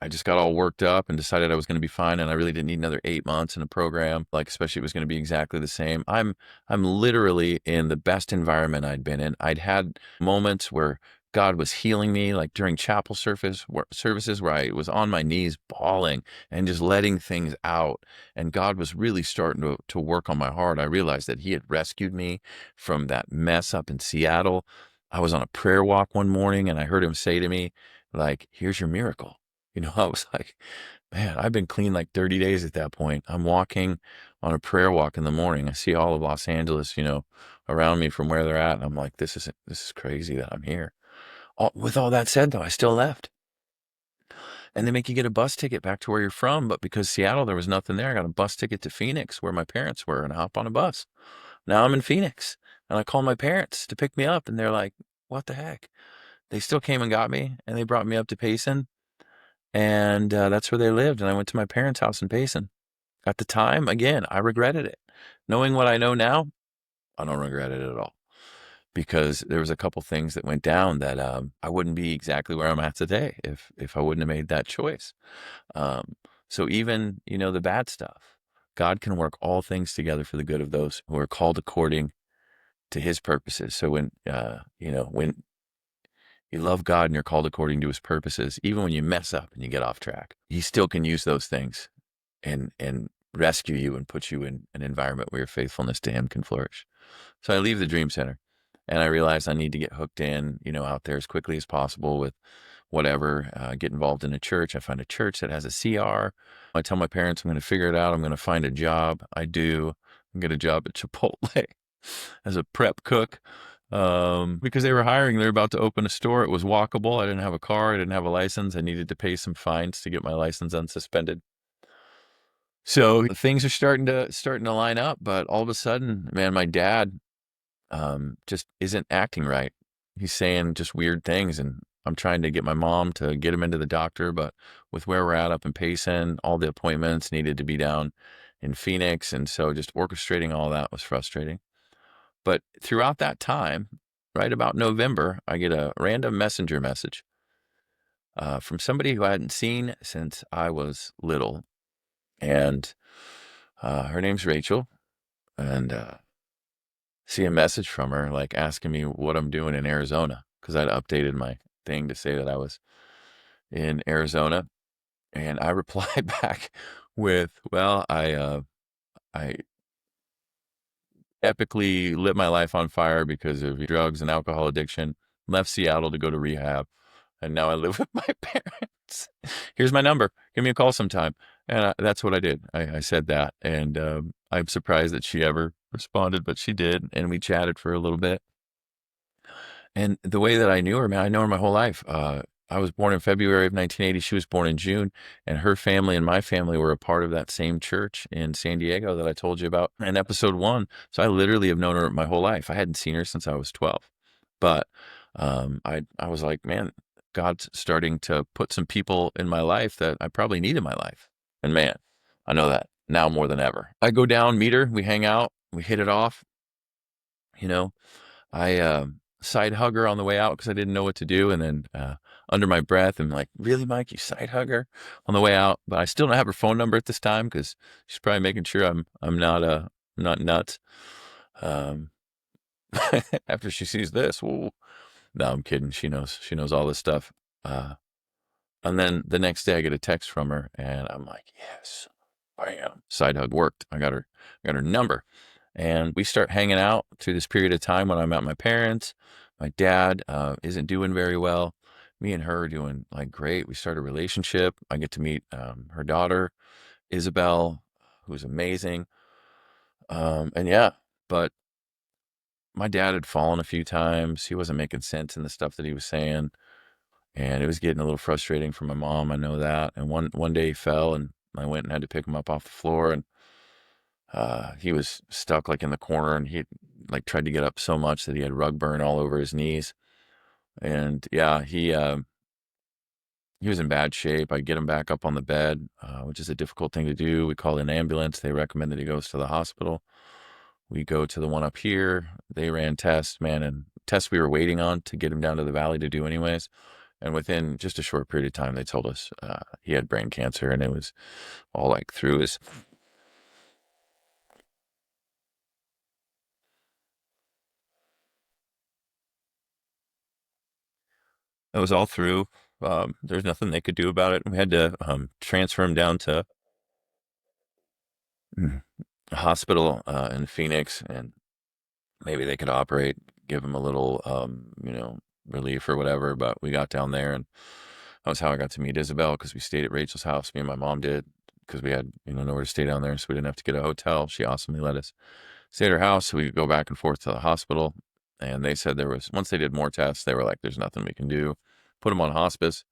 [SPEAKER 2] I just got all worked up and decided I was going to be fine, and I really didn't need another 8 months in a program, like especially it was going to be exactly the same. I'm literally in the best environment I'd been in. I'd had moments where God was healing me, like during chapel services where I was on my knees bawling and just letting things out. And God was really starting to work on my heart. I realized that He had rescued me from that mess up in Seattle. I was on a prayer walk one morning and I heard Him say to me, like, here's your miracle. I was like, man, I've been clean like 30 days at that point. I'm walking on a prayer walk in the morning. I see all of Los Angeles, around me from where they're at. And I'm like, this is crazy that I'm here. With all that said, though, I still left. And they make you get a bus ticket back to where you're from. But because Seattle, there was nothing there, I got a bus ticket to Phoenix where my parents were, and I hop on a bus. Now I'm in Phoenix, and I call my parents to pick me up, and they're like, what the heck? They still came and got me, and they brought me up to Payson. And that's where they lived. And I went to my parents' house in Payson. At the time, again, I regretted it. Knowing what I know now, I don't regret it at all, because there was a couple things that went down that I wouldn't be exactly where I'm at today if I wouldn't have made that choice. Um, so even, the bad stuff, God can work all things together for the good of those who are called according to His purposes. So when you love God and you're called according to His purposes, even when you mess up and you get off track, He still can use those things and rescue you and put you in an environment where your faithfulness to Him can flourish. So I leave the Dream Center, and I realize I need to get hooked in, out there as quickly as possible with whatever, get involved in a church. I find a church that has a CR. I tell my parents I'm going to figure it out. I'm going to find a job. I do. I get a job at Chipotle as a prep cook. Because they were hiring, they were about to open a store. It was walkable. I didn't have a car. I didn't have a license. I needed to pay some fines to get my license unsuspended. So things are starting to line up, but all of a sudden, man, my dad just isn't acting right. He's saying just weird things, and I'm trying to get my mom to get him into the doctor, but with where we're at up in Payson, all the appointments needed to be down in Phoenix, and so just orchestrating all that was frustrating. But throughout that time, right about November, I get a random messenger message from somebody who I hadn't seen since I was little. And her name's Rachel. And see a message from her, like asking me what I'm doing in Arizona, because I'd updated my thing to say that I was in Arizona. And I replied back with, well, I epically lit my life on fire because of drugs and alcohol addiction, left Seattle to go to rehab, and now I live with my parents. Here's my number. Give me a call sometime. And that's what I did. I said that, and I'm surprised that she ever responded, but she did, and we chatted for a little bit. And the way that I knew her, man, I know her my whole life. I was born in February of 1980. She was born in June, and her family and my family were a part of that same church in San Diego that I told you about in episode 1. So I literally have known her my whole life. I hadn't seen her since I was 12, but I was like, man, God's starting to put some people in my life that I probably need in my life, and man, I know that now more than ever. I go down, meet her, we hang out, we hit it off. You know, I side hug her on the way out because I didn't know what to do. And then under my breath, I'm like, really, Mike, you side hug her on the way out? But I still don't have her phone number at this time because she's probably making sure I'm not nuts. Um, after she sees this, well, no, I'm kidding. She knows all this stuff. And then the next day I get a text from her and I'm like, yes, bam, side hug worked. I got her number. And we start hanging out through this period of time when I'm at my parents'. My dad isn't doing very well me and her are doing like great. We started a relationship. I get to meet her daughter, Isabel, who's amazing. And yeah, but my dad had fallen a few times. He wasn't making sense in the stuff that he was saying, and it was getting a little frustrating for my mom. I know that. And one day he fell, and I went and had to pick him up off the floor, and he was stuck like in the corner, and he like tried to get up so much that he had rug burn all over his knees. And yeah, he was in bad shape. I get him back up on the bed, which is a difficult thing to do. We call an ambulance. They recommend that he goes to the hospital. We go to the one up here. They ran tests, man, and tests we were waiting on to get him down to the valley to do anyways. And within just a short period of time, they told us he had brain cancer, and it was all like through his. It was all through. There's nothing they could do about it. We had to transfer him down to a hospital in Phoenix, and maybe they could operate, give him a little, relief or whatever. But we got down there, and that was how I got to meet Isabel, because we stayed at Rachel's house. Me and my mom did, because we had, nowhere to stay down there, so we didn't have to get a hotel. She awesomely let us stay at her house, so we could go back and forth to the hospital. And they said once they did more tests, they were like, "There's nothing we can do." Put him on hospice.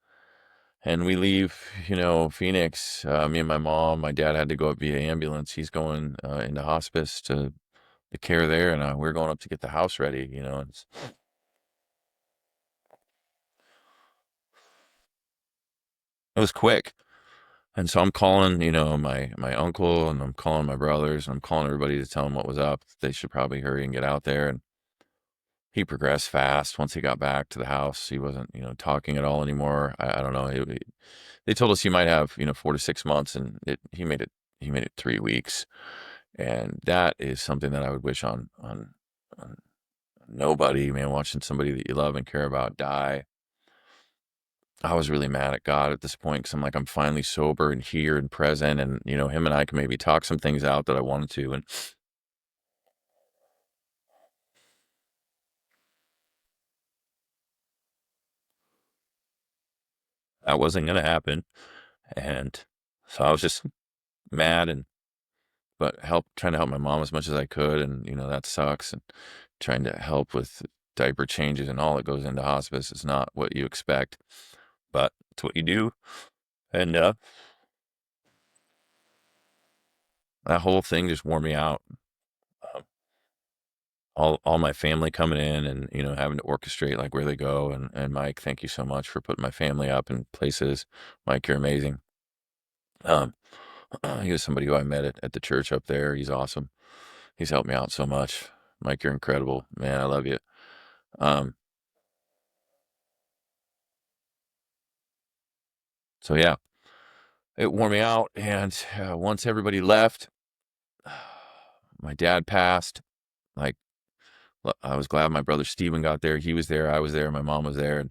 [SPEAKER 2] And we leave, Phoenix. Me and my mom, my dad had to go up via ambulance. He's going into hospice to the care there, and we're going up to get the house ready. It was quick. And so I'm calling, my uncle, and I'm calling my brothers, and I'm calling everybody to tell them what was up. They should probably hurry and get out there. And he progressed fast. Once he got back to the house, he wasn't, talking at all anymore. I don't know. They told us he might have, 4 to 6 months, and he made it 3 weeks. And that is something that I would wish on nobody, man. Watching somebody that you love and care about die. I was really mad at God at this point, because I'm like, I'm finally sober and here and present, and him and I can maybe talk some things out that I wanted to, and that wasn't going to happen. And so I was just mad, and but trying to help my mom as much as I could, and that sucks. And trying to help with diaper changes and all that goes into hospice is not what you expect, but it's what you do. And that whole thing just wore me out. Um, all my family coming in, and having to orchestrate like where they go. And Mike, thank you so much for putting my family up in places. Mike, you're amazing. Um, he was somebody who I met at the church up there. He's awesome. He's helped me out so much. Mike, you're incredible, man. I love you. Um, so yeah, it wore me out. And once everybody left, my dad passed. Like, I was glad my brother Steven got there. He was there. I was there. My mom was there. And,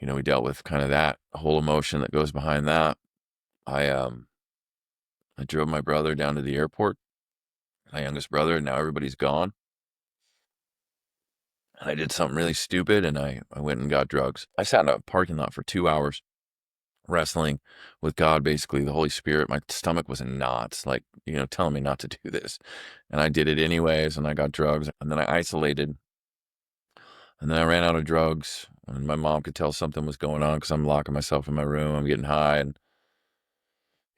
[SPEAKER 2] we dealt with kind of that whole emotion that goes behind that. I drove my brother down to the airport, my youngest brother, and now everybody's gone. And I did something really stupid, and I went and got drugs. I sat in a parking lot for 2 hours wrestling with God, basically, the Holy Spirit. My stomach was in knots, like, telling me not to do this. And I did it anyways, and I got drugs. And then I isolated, and then I ran out of drugs. And my mom could tell something was going on, because I'm locking myself in my room. I'm getting high. And,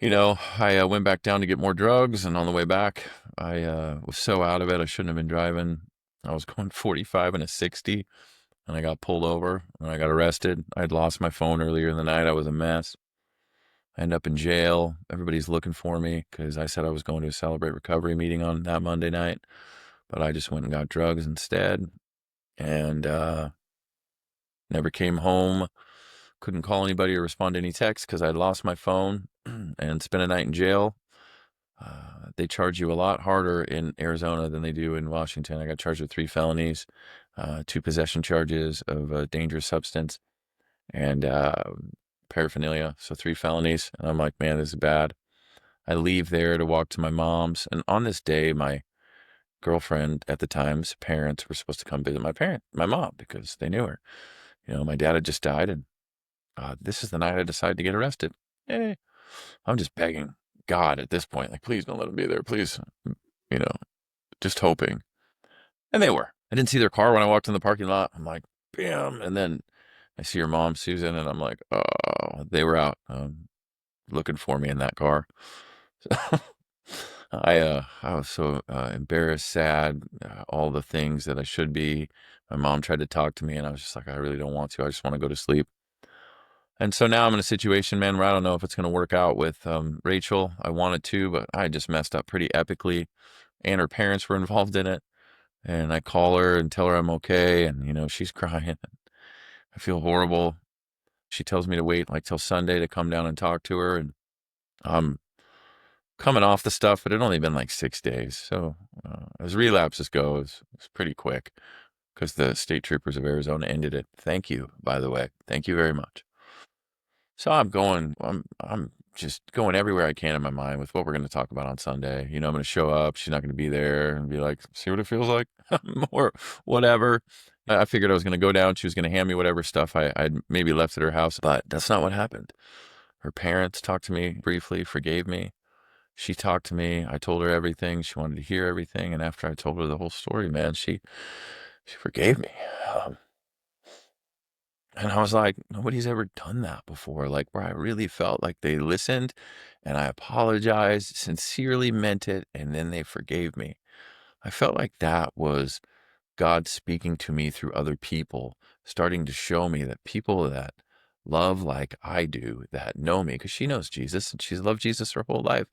[SPEAKER 2] I went back down to get more drugs. And on the way back, I was so out of it, I shouldn't have been driving. I was going 45 and a 60, and I got pulled over, and I got arrested. I'd lost my phone earlier in the night. I was a mess. I end up in jail. Everybody's looking for me, because I said I was going to a Celebrate Recovery meeting on that Monday night, but I just went and got drugs instead, and never came home. Couldn't call anybody or respond to any texts, because I'd lost my phone and spent a night in jail. They charge you a lot harder in Arizona than they do in Washington. I got charged with 3 felonies, 2 possession charges of a dangerous substance, and paraphernalia. So 3 felonies. And I'm like, man, this is bad. I leave there to walk to my mom's. And on this day, my girlfriend at the time's parents were supposed to come visit my mom, because they knew her. My dad had just died, and this is the night I decided to get arrested. Yay. I'm just begging God at this point, like, please don't let him be there. Please, you know, just hoping. And they were. I didn't see their car when I walked in the parking lot. I'm like, bam. And then I see your mom, Susan, and I'm like, oh, they were out looking for me in that car. So I was so embarrassed, sad, all the things that I should be. My mom tried to talk to me, and I was just like, I really don't want to. I just want to go to sleep. And so now I'm in a situation, man, where I don't know if it's going to work out with Rachel. I wanted to, but I just messed up pretty epically, and her parents were involved in it. And I call her and tell her I'm okay, and she's crying. I feel horrible. She tells me to wait like till Sunday to come down and talk to her, and I'm coming off the stuff, but it only been like 6 days. So as relapses go, it's pretty quick because the state troopers of Arizona ended it. Thank you, by the way. Thank you very much. So I'm just going everywhere I can in my mind with what we're going to talk about on Sunday. I'm going to show up. She's not going to be there and be like, see what it feels like or whatever. I figured I was going to go down. She was going to hand me whatever stuff I'd maybe left at her house, but that's not what happened. Her parents talked to me briefly, forgave me. She talked to me. I told her everything. She wanted to hear everything. And after I told her the whole story, man, she forgave me. And I was like, nobody's ever done that before. Like, where I really felt like they listened and I apologized, sincerely meant it, and then they forgave me. I felt like that was God speaking to me through other people, starting to show me that people that love like I do, that know me, because she knows Jesus and she's loved Jesus her whole life.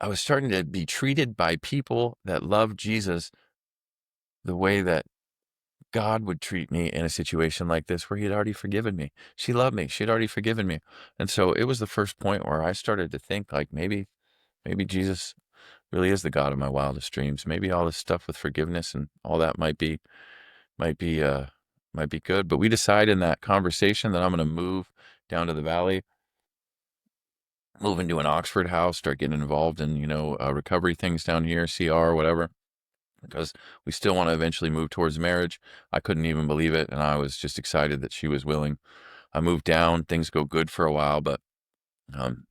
[SPEAKER 2] I was starting to be treated by people that love Jesus the way that God would treat me in a situation like this where he had already forgiven me. She loved me. She had already forgiven me. And so it was the first point where I started to think like maybe Jesus really is the God of my wildest dreams. Maybe all this stuff with forgiveness and all that might be might be good. But we decide in that conversation that I'm going to move down to the valley, move into an Oxford house, start getting involved in, recovery things down here, CR, whatever, because we still want to eventually move towards marriage. I couldn't even believe it. And I was just excited that she was willing. I moved down. Things go good for a while, but um,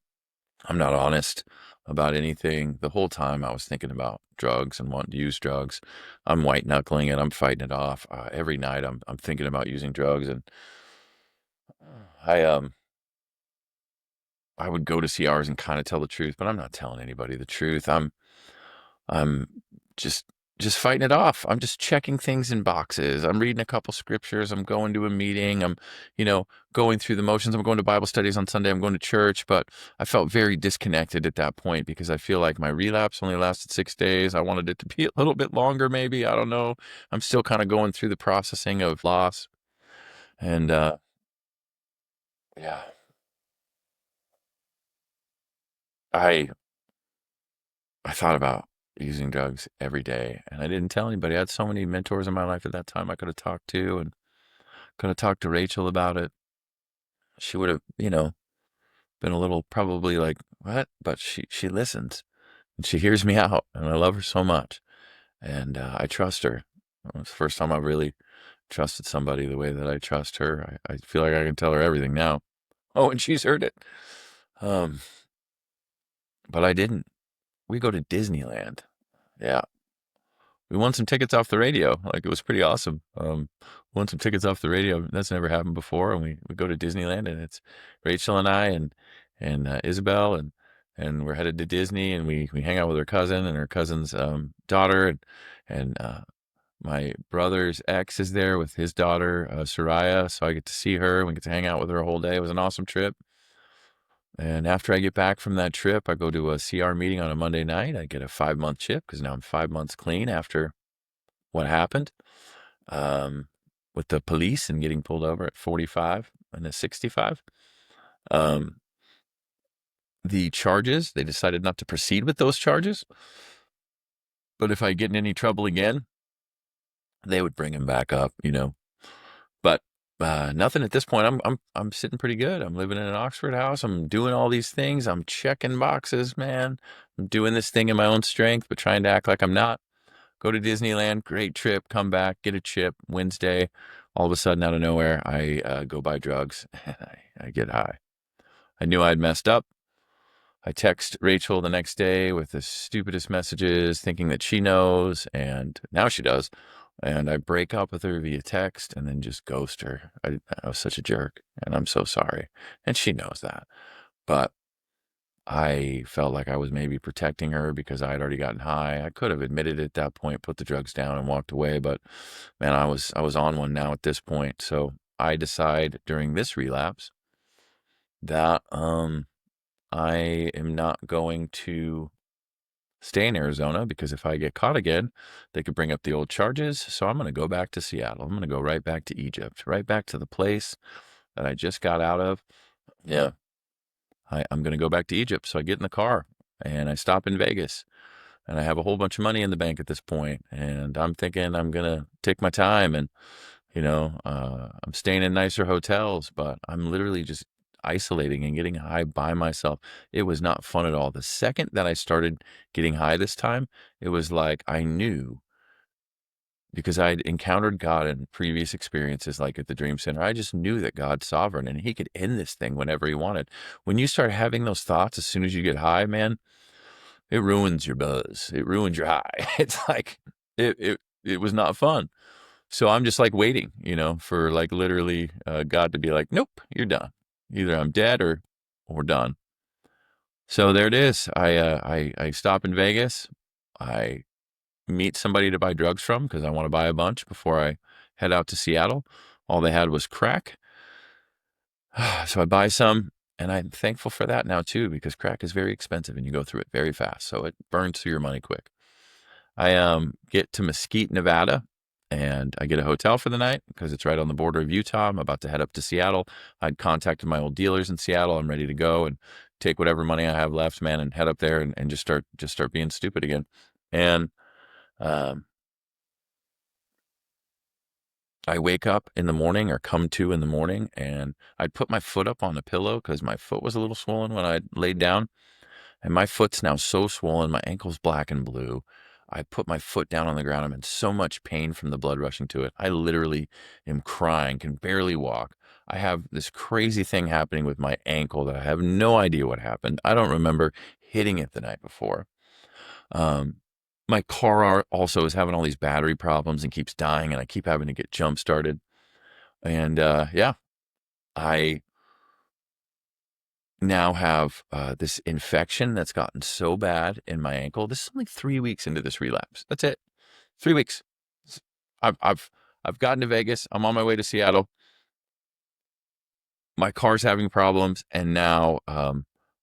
[SPEAKER 2] I'm not honest about anything. The whole time I was thinking about drugs and wanting to use drugs. I'm white knuckling it. I'm fighting it off. Every night I'm thinking about using drugs. And I, um, I would go to CRs and kind of tell the truth, but I'm not telling anybody the truth. I'm just just fighting it off. I'm just checking things in boxes. I'm reading a couple scriptures. I'm going to a meeting. I'm, going through the motions. I'm going to Bible studies on Sunday. I'm going to church, but I felt very disconnected at that point because I feel like my relapse only lasted 6 days. I wanted it to be a little bit longer, maybe. I don't know. I'm still kind of going through the processing of loss. And yeah, I I thought about using drugs every day, and I didn't tell anybody. I had so many mentors in my life at that time I could have talked to, and could have talked to Rachel about it. She would have, been a little probably like, what? But she listens and she hears me out, and I love her so much, and I trust her. It's the first time I really trusted somebody the way that I trust her. I feel like I can tell her everything now. Oh, and she's heard it. Um, but I didn't. We go to Disneyland. Yeah, we won some tickets off the radio. Like, it was pretty awesome. Won some tickets off the radio. That's never happened before. And we go to Disneyland, and it's Rachel and I and Isabel, and we're headed to Disney, and we hang out with her cousin and her cousin's daughter, and my brother's ex is there with his daughter Soraya. So I get to see her. We get to hang out with her a whole day. It was an awesome trip. And after I get back from that trip, I go to a CR meeting on a Monday night. I get a 5-month chip because now I'm 5 months clean after what happened with the police and getting pulled over at 45 and a 65. Um, the charges, they decided not to proceed with those charges. But if I get in any trouble again, they would bring him back up, But nothing at this point. I'm sitting pretty good. I'm living in an Oxford house. I'm doing all these things. I'm checking boxes, man. I'm doing this thing in my own strength, but trying to act like I'm not. Go to Disneyland, great trip, come back, get a chip Wednesday. All of a sudden, out of nowhere, I go buy drugs and I get high. I knew I'd messed up. I text Rachel the next day with the stupidest messages, thinking that she knows, and now she does. And I break up with her via text and then just ghost her. I was such a jerk, and I'm so sorry. And she knows that. But I felt like I was maybe protecting her because I had already gotten high. I could have admitted it at that point, put the drugs down, and walked away. But man, I was on one now at this point. So I decide during this relapse that I am not going to stay in Arizona because if I get caught again, they could bring up the old charges. So I'm going to go back to Seattle. I'm going to go right back to Egypt, right back to the place that I just got out of. Yeah, I'm going to go back to Egypt. So I get in the car and I stop in Vegas and I have a whole bunch of money in the bank at this point. And I'm thinking I'm going to take my time and, I'm staying in nicer hotels, but I'm literally just isolating and getting high by myself. It was not fun at all. The second that I started getting high this time, it was like I knew because I'd encountered God in previous experiences, like at the Dream Center. I just knew that God's sovereign and He could end this thing whenever He wanted. When you start having those thoughts as soon as you get high, man, it ruins your buzz. It ruins your high. It's like it was not fun. So I'm just like waiting, for like literally God to be like, nope, you're done. Either I'm dead or done. So there it is. I stop in Vegas. I meet somebody to buy drugs from because I want to buy a bunch before I head out to Seattle. All they had was crack. So I buy some, and I'm thankful for that now too because crack is very expensive and you go through it very fast. So it burns through your money quick. I get to Mesquite, Nevada, and I get a hotel for the night because it's right on the border of Utah. I'm about to head up to Seattle. I'd contacted my old dealers in Seattle. I'm ready to go and take whatever money I have left, man, and head up there and just start being stupid again. And um, I wake up in the morning or come to in the morning, and I'd put my foot up on the pillow because my foot was a little swollen when I laid down. And my foot's now so swollen, my ankle's black and blue. I put my foot down on the ground. I'm in so much pain from the blood rushing to it. I literally am crying, can barely walk. I have this crazy thing happening with my ankle that I have no idea what happened. I don't remember hitting it the night before. Um, my car also is having all these battery problems and keeps dying, and I keep having to get jump started. And yeah, I now have this infection that's gotten so bad in my ankle. This is only 3 weeks into this relapse. That's it. 3 weeks. I've I've I've gotten to Vegas. I'm on my way to Seattle. My car's having problems, and now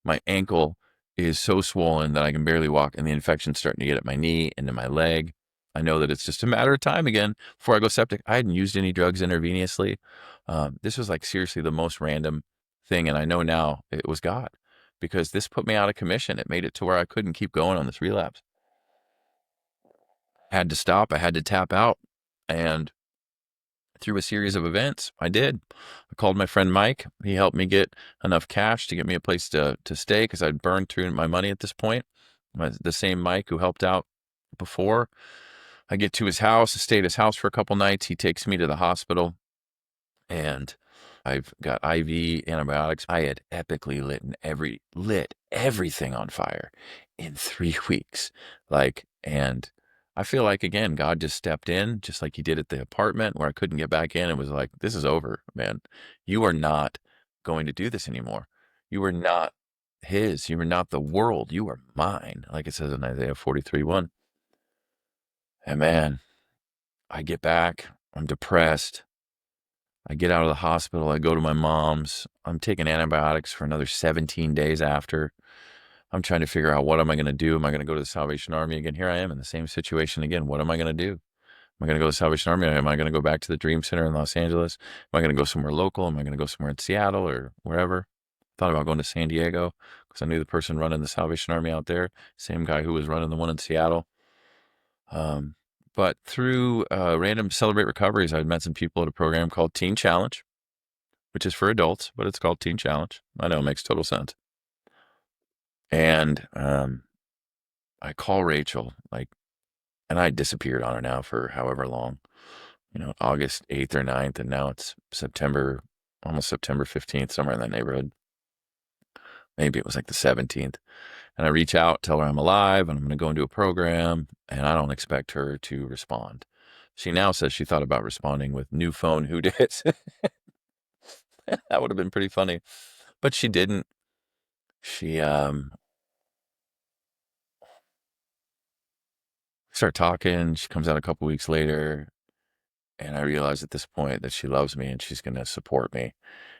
[SPEAKER 2] my ankle is so swollen that I can barely walk, and the infection's starting to get at my knee, into my leg. I know that it's just a matter of time again before I go septic. I hadn't used any drugs intravenously. This was like seriously the most random thing, and I know now it was God because this put me out of commission. It made it to where I couldn't keep going on this relapse. I had to stop. I had to tap out, and through a series of events, I did. I called my friend Mike. He helped me get enough cash to get me a place to stay because I'd burned through my money at this point. The same Mike who helped out before. I get to his house, I stay at his house for a couple nights. He takes me to the hospital, and I've got IV antibiotics. I had epically lit everything on fire in 3 weeks. And I feel like again, God just stepped in, just like He did at the apartment where I couldn't get back in. It was like, this is over, man. You are not going to do this anymore. You are not His. You are not the world. You are mine. Like it says in Isaiah 43:1. And man, I get back. I'm depressed. I get out of the hospital. I go to my mom's. I'm taking antibiotics for another 17 days after. I'm trying to figure out what am I going to do? Am I going to go to the Salvation Army again? Here I am in the same situation again. What am I going to do? Am I going to go to the Salvation Army? Am I going to go back to the Dream Center in Los Angeles? Am I going to go somewhere local? Am I going to go somewhere in Seattle or wherever? Thought about going to San Diego because I knew the person running the Salvation Army out there, same guy who was running the one in Seattle. But through random Celebrate Recoveries, I'd met some people at a program called Teen Challenge, which is for adults, but it's called Teen Challenge. I know, it makes total sense. And I call Rachel, and I disappeared on her now for however long. August 8th or 9th, and now it's September, almost September 15th, somewhere in that neighborhood. Maybe it was like the 17th. And I reach out, tell her I'm alive and I'm going to go into a program, and I don't expect her to respond. She now says she thought about responding with new phone, who dis? That would have been pretty funny. But she didn't. She started talking. She comes out a couple weeks later, and I realize at this point that she loves me and she's going to support me.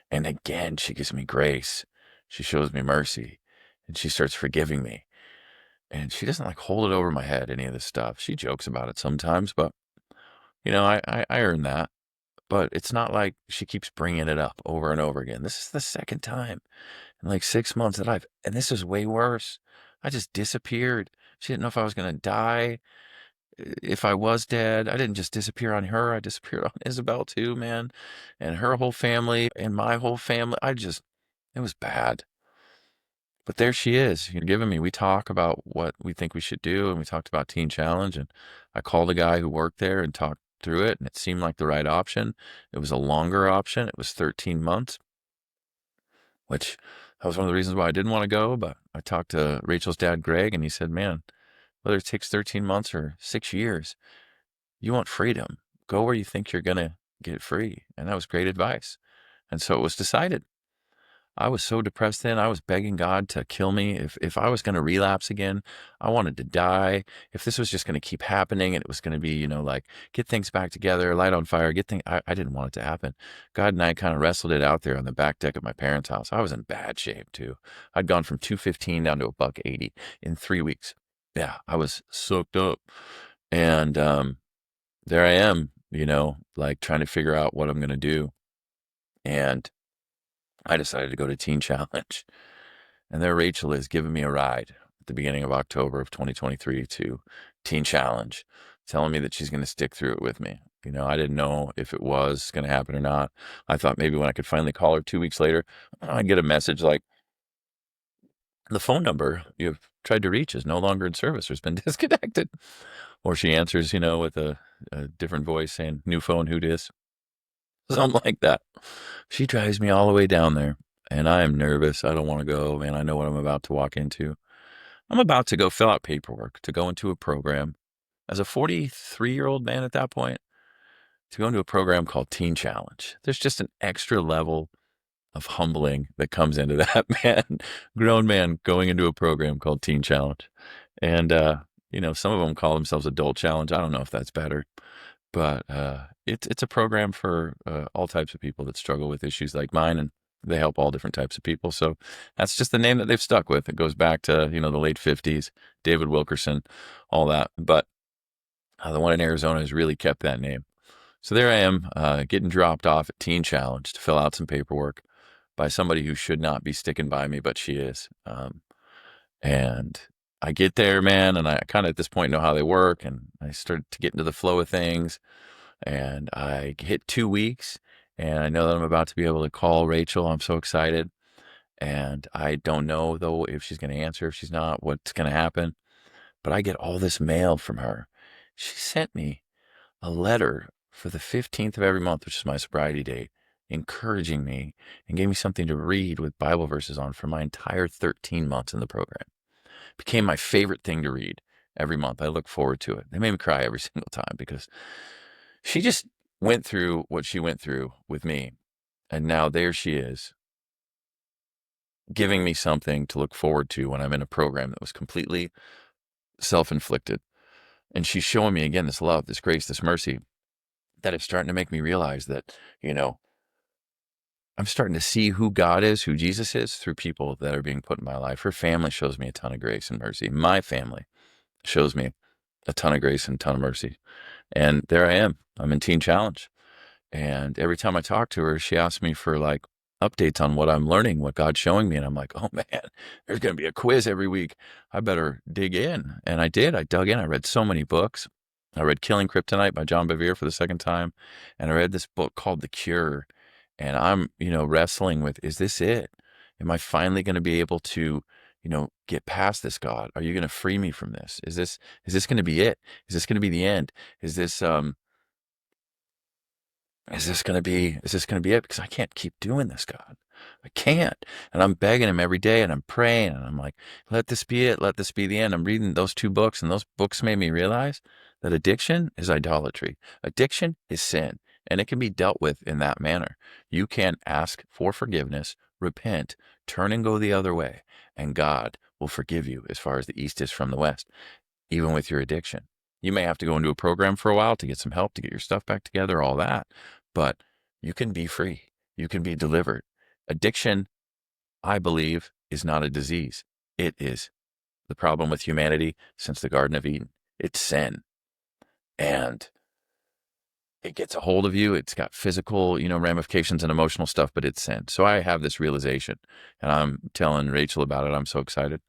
[SPEAKER 2] And again, she gives me grace. She shows me mercy, and she starts forgiving me. And she doesn't like hold it over my head, any of this stuff. She jokes about it sometimes, but I earn that. But it's not like she keeps bringing it up over and over again. This is the second time in like 6 months and this is way worse. I just disappeared. She didn't know if I was going to die. If I was dead, I didn't just disappear on her. I disappeared on Isabel too, man. And her whole family and my whole family. It was bad. But there she is. You're giving me. We talk about what we think we should do, and we talked about Teen Challenge, and I called a guy who worked there and talked through it, and it seemed like the right option. It was a longer option. It was 13 months, which that was one of the reasons why I didn't want to go. But I talked to Rachel's dad, Greg, and he said, "Man, whether it takes 13 months or 6 years, you want freedom. Go where you think you're gonna get free." And that was great advice. And so it was decided. I was so depressed then. I was begging God to kill me. If I was going to relapse again, I wanted to die. If this was just going to keep happening and it was going to be, like get things back together, light on fire, I didn't want it to happen. God and I kind of wrestled it out there on the back deck of my parents' house. I was in bad shape too. I'd gone from 215 down to a buck 80 in 3 weeks. Yeah, I was soaked up. And there I am, like trying to figure out what I'm going to do. And I decided to go to Teen Challenge. And there Rachel is giving me a ride at the beginning of October of 2023 to Teen Challenge, telling me that she's going to stick through it with me. I didn't know if it was going to happen or not. I thought maybe when I could finally call her 2 weeks later, I'd get a message like, the phone number you've tried to reach is no longer in service or has been disconnected. Or she answers, with a different voice saying, new phone, who dis? Something like that. She drives me all the way down there, and I am nervous. I don't want to go, man. I know what I'm about to walk into. I'm about to go fill out paperwork to go into a program as a 43-year-old man at that point, to go into a program called Teen Challenge. There's just an extra level of humbling that comes into that, man. Grown man going into a program called Teen Challenge. And, some of them call themselves Adult Challenge. I don't know if that's better. But it's a program for all types of people that struggle with issues like mine, and they help all different types of people. So that's just the name that they've stuck with. It goes back to the late 50s, David Wilkerson, all that. But the one in Arizona has really kept that name. So there I am, getting dropped off at Teen Challenge to fill out some paperwork by somebody who should not be sticking by me, but she is. And I get there, man, and I kind of at this point know how they work, and I start to get into the flow of things. And I hit 2 weeks, and I know that I'm about to be able to call Rachel. I'm so excited. And I don't know, though, if she's going to answer, if she's not, what's going to happen. But I get all this mail from her. She sent me a letter for the 15th of every month, which is my sobriety date, encouraging me and gave me something to read with Bible verses on for my entire 13 months in the program. It became my favorite thing to read every month. I look forward to it. They made me cry every single time because she just went through what she went through with me. And now there she is, giving me something to look forward to when I'm in a program that was completely self-inflicted. And she's showing me again this love, this grace, this mercy that is starting to make me realize that, I'm starting to see who God is, who Jesus is through people that are being put in my life. Her family shows me a ton of grace and mercy. My family shows me a ton of grace and a ton of mercy. And there I am. I'm in Teen Challenge. And every time I talk to her, she asks me for like updates on what I'm learning, what God's showing me. And I'm like, oh man, there's going to be a quiz every week. I better dig in. And I did. I dug in. I read so many books. I read Killing Kryptonite by John Bevere for the second time. And I read this book called The Cure. And I'm, wrestling with, is this it? Am I finally going to be able to, get past this, God? Are you going to free me from this? Is this going to be it? Is this going to be the end? Is this, Is this going to be it? Because I can't keep doing this, God. I can't. And I'm begging him every day and I'm praying and I'm like, let this be it. Let this be the end. I'm reading those 2 books and those books made me realize that addiction is idolatry. Addiction is sin and it can be dealt with in that manner. You can ask for forgiveness, repent, turn and go the other way, and God will forgive you as far as the east is from the west, even with your addiction. You may have to go into a program for a while to get some help to get your stuff back together, all that, but you can be free. You can be delivered. Addiction, I believe, is not a disease. It is the problem with humanity since the Garden of Eden. It's sin. And it gets a hold of you. It's got physical, ramifications and emotional stuff, but it's sin. So I have this realization and I'm telling Rachel about it. I'm so excited.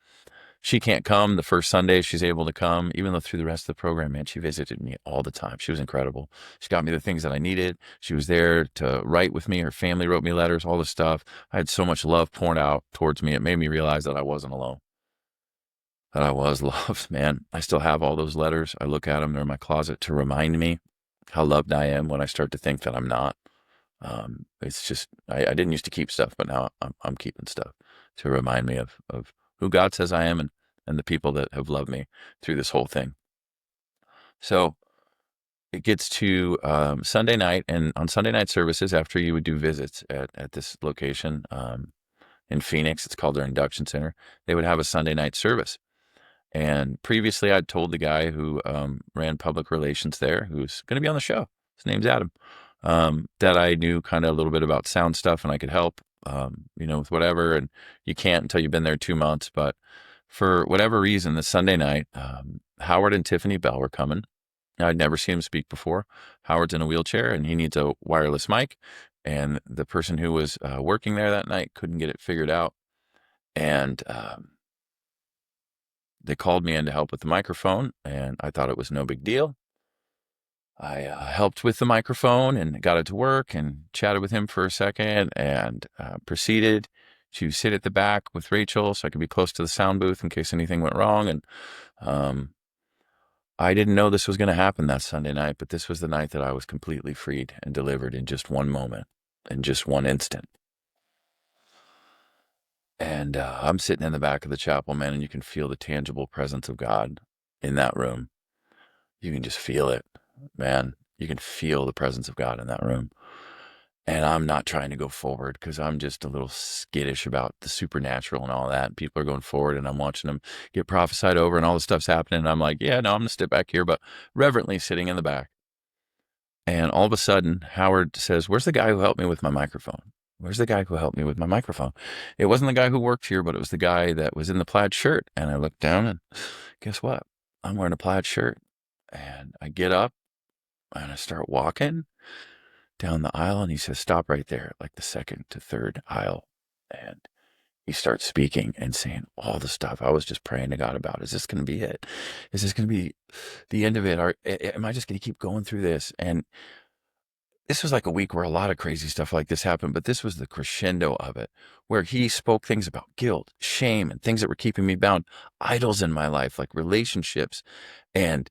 [SPEAKER 2] She can't come the first Sunday she's able to come, even though through the rest of the program, man, she visited me all the time. She was incredible. She got me the things that I needed. She was there to write with me. Her family wrote me letters, all this stuff. I had so much love poured out towards me. It made me realize that I wasn't alone, that I was loved, man. I still have all those letters. I look at them. They're in my closet to remind me how loved I am when I start to think that I'm not. It's just, I didn't used to keep stuff, but now I'm keeping stuff to remind me of who God says I am and the people that have loved me through this whole thing. So it gets to Sunday night, and on Sunday night services, after you would do visits at this location in Phoenix, it's called their induction center, they would have a Sunday night service. And previously, I'd told the guy who ran public relations there, who's going to be on the show, his name's Adam, that I knew kind of a little bit about sound stuff and I could help, with whatever. And you can't until you've been there 2 months. But for whatever reason, this Sunday night, Howard and Tiffany Bell were coming. I'd never seen him speak before. Howard's in a wheelchair and he needs a wireless mic. And the person who was working there that night couldn't get it figured out. And they called me in to help with the microphone, and I thought it was no big deal. I helped with the microphone and got it to work and chatted with him for a second and proceeded to sit at the back with Rachel so I could be close to the sound booth in case anything went wrong. And I didn't know this was going to happen that Sunday night, but this was the night that I was completely freed and delivered in just one moment, in just one instant. And I'm sitting in the back of the chapel, man, and you can feel the tangible presence of God in that room. You can just feel it, man. You can feel the presence of God in that room. And I'm not trying to go forward because I'm just a little skittish about the supernatural and all that. And people are going forward and I'm watching them get prophesied over and all this stuff's happening. And I'm like, yeah, no, I'm going to step back here, but reverently sitting in the back. And all of a sudden, Howard says, where's the guy who helped me with my microphone? Where's the guy who helped me with my microphone? It wasn't the guy who worked here, but it was the guy that was in the plaid shirt. And I looked down and guess what? I'm wearing a plaid shirt. And I get up and I start walking down the aisle and he says, stop right there, like the second to third aisle. And he starts speaking and saying all the stuff I was just praying to God about. Is this going to be it? Is this going to be the end of it? Or am I just going to keep going through this? And this was like a week where a lot of crazy stuff like this happened, but this was the crescendo of it, where he spoke things about guilt, shame, and things that were keeping me bound, idols in my life, like relationships and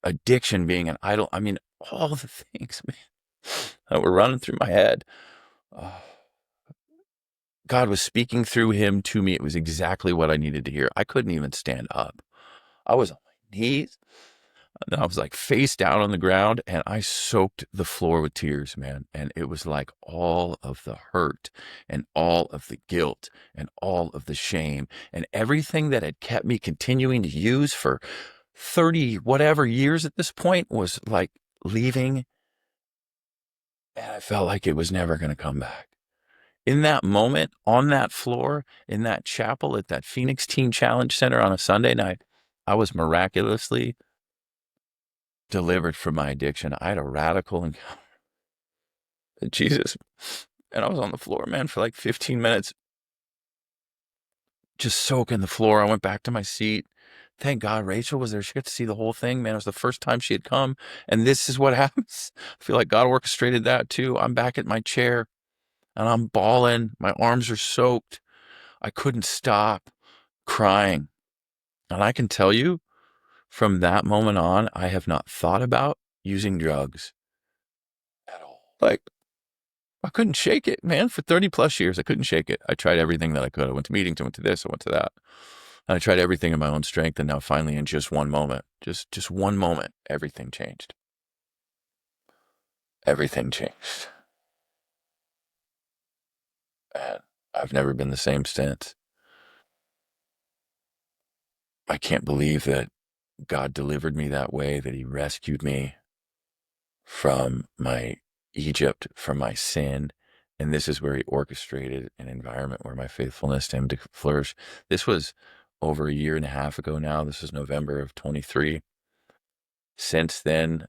[SPEAKER 2] addiction being an idol. I mean, all the things, man, that were running through my head. God was speaking through him to me. It was exactly what I needed to hear. I couldn't even stand up. I was on my knees. And I was like face down on the ground and I soaked the floor with tears, man. And it was like all of the hurt and all of the guilt and all of the shame and everything that had kept me continuing to use for 30 whatever years at this point was like leaving. And I felt like it was never going to come back. In that moment, on that floor, in that chapel at that Phoenix Teen Challenge Center on a Sunday night, I was miraculously delivered from my addiction. I had a radical encounter with Jesus. And I was on the floor, man, for like 15 minutes, just soaking the floor. I went back to my seat. Thank God Rachel was there. She got to see the whole thing, man. It was the first time she had come. And this is what happens. I feel like God orchestrated that too. I'm back at my chair and I'm bawling. My arms are soaked. I couldn't stop crying. And I can tell you, from that moment on, I have not thought about using drugs at all. Like, I couldn't shake it, man. For 30 plus years, I couldn't shake it. I tried everything that I could. I went to meetings, I went to this, I went to that. And I tried everything in my own strength. And now finally in just one moment, just one moment, everything changed. Everything changed. And I've never been the same since. I can't believe that God delivered me that way, that he rescued me from my Egypt, from my sin. And this is where he orchestrated an environment where my faithfulness to him to flourish. This was over a year and a half ago now. This was November of 23. Since then,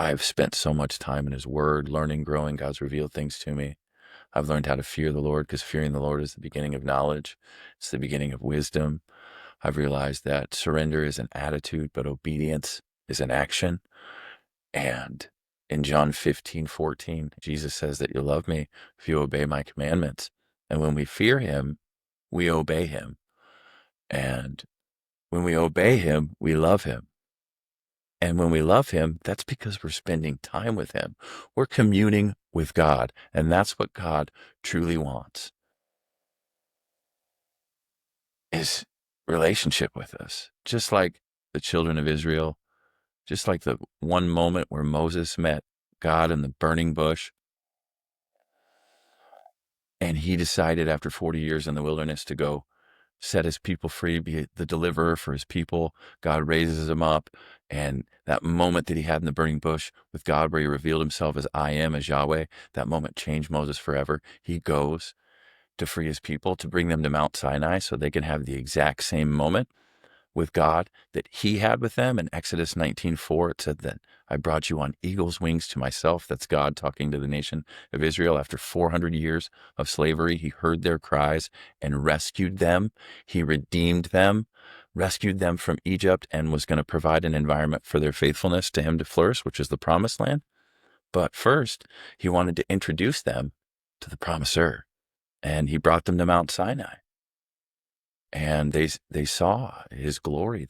[SPEAKER 2] I've spent so much time in his word, learning, growing. God's revealed things to me. I've learned how to fear the Lord because fearing the Lord is the beginning of knowledge. It's the beginning of wisdom. I've realized that surrender is an attitude, but obedience is an action. And in John 15:14, Jesus says that you'll love me if you obey my commandments. And when we fear him, we obey him. And when we obey him, we love him. And when we love him, that's because we're spending time with him. We're communing with God. And that's what God truly wants, is relationship with us. Just like the children of Israel, just like the one moment where Moses met God in the burning bush, and he decided after 40 years in the wilderness to go set his people free, be the deliverer for his people. God raises him up. And that moment that he had in the burning bush with God, where he revealed himself as I am, as Yahweh, that moment changed Moses forever. He goes to free his people, to bring them to Mount Sinai so they can have the exact same moment with God that he had with them. In Exodus 19:4, it said that I brought you on eagle's wings to myself. That's God talking to the nation of Israel. After 400 years of slavery, he heard their cries and rescued them. He redeemed them, rescued them from Egypt, and was going to provide an environment for their faithfulness to him to flourish, which is the promised land. But first, he wanted to introduce them to the promiser, and he brought them to Mount Sinai. And they saw his glory,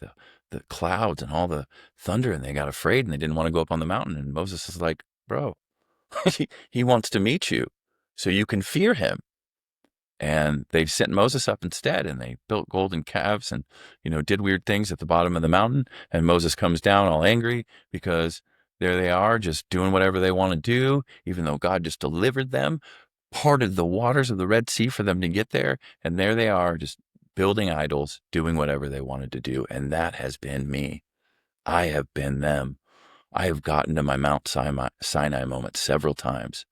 [SPEAKER 2] the clouds and all the thunder, and they got afraid and they didn't want to go up on the mountain. And Moses is like, bro, he wants to meet you so you can fear him. And they sent Moses up instead, and they built golden calves and, did weird things at the bottom of the mountain. And Moses comes down all angry because there they are just doing whatever they want to do, even though God just delivered them, parted the waters of the Red Sea for them to get there. And there they are just building idols, doing whatever they wanted to do. And that has been me. I have been them. I have gotten to my Mount Sinai moment several times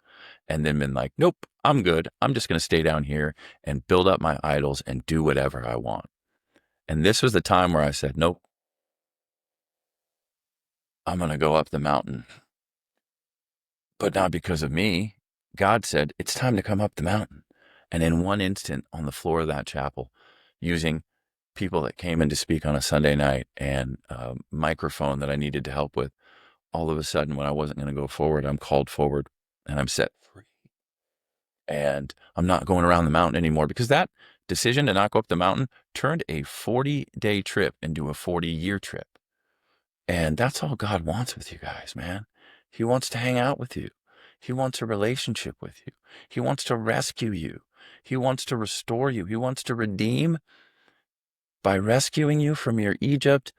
[SPEAKER 2] and then been like, nope, I'm good. I'm just going to stay down here and build up my idols and do whatever I want. And this was the time where I said, nope, I'm going to go up the mountain, but not because of me. God said, it's time to come up the mountain. And in one instant on the floor of that chapel, using people that came in to speak on a Sunday night and a microphone that I needed to help with, all of a sudden when I wasn't going to go forward, I'm called forward and I'm set free. And I'm not going around the mountain anymore, because that decision to not go up the mountain turned a 40-day trip into a 40-year trip. And that's all God wants with you guys, man. He wants to hang out with you. He wants a relationship with you. He wants to rescue you. He wants to restore you. He wants to redeem by rescuing you from your Egypt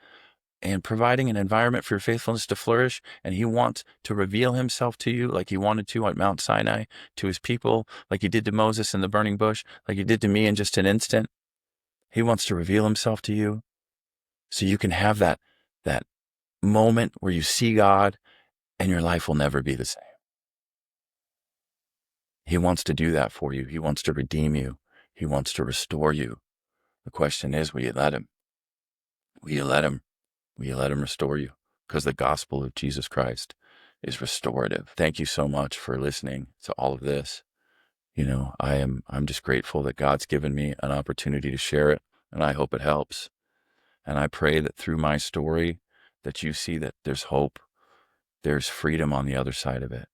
[SPEAKER 2] and providing an environment for your faithfulness to flourish. And he wants to reveal himself to you like he wanted to at Mount Sinai, to his people, like he did to Moses in the burning bush, like he did to me in just an instant. He wants to reveal himself to you so you can have that moment where you see God and your life will never be the same. He wants to do that for you. He wants to redeem you. He wants to restore you. The question is, will you let him? Will you let him? Will you let him restore you? Because the gospel of Jesus Christ is restorative. Thank you so much for listening to all of this. I'm just grateful that God's given me an opportunity to share it, and I hope it helps. And I pray that through my story that you see that there's hope, there's freedom on the other side of it,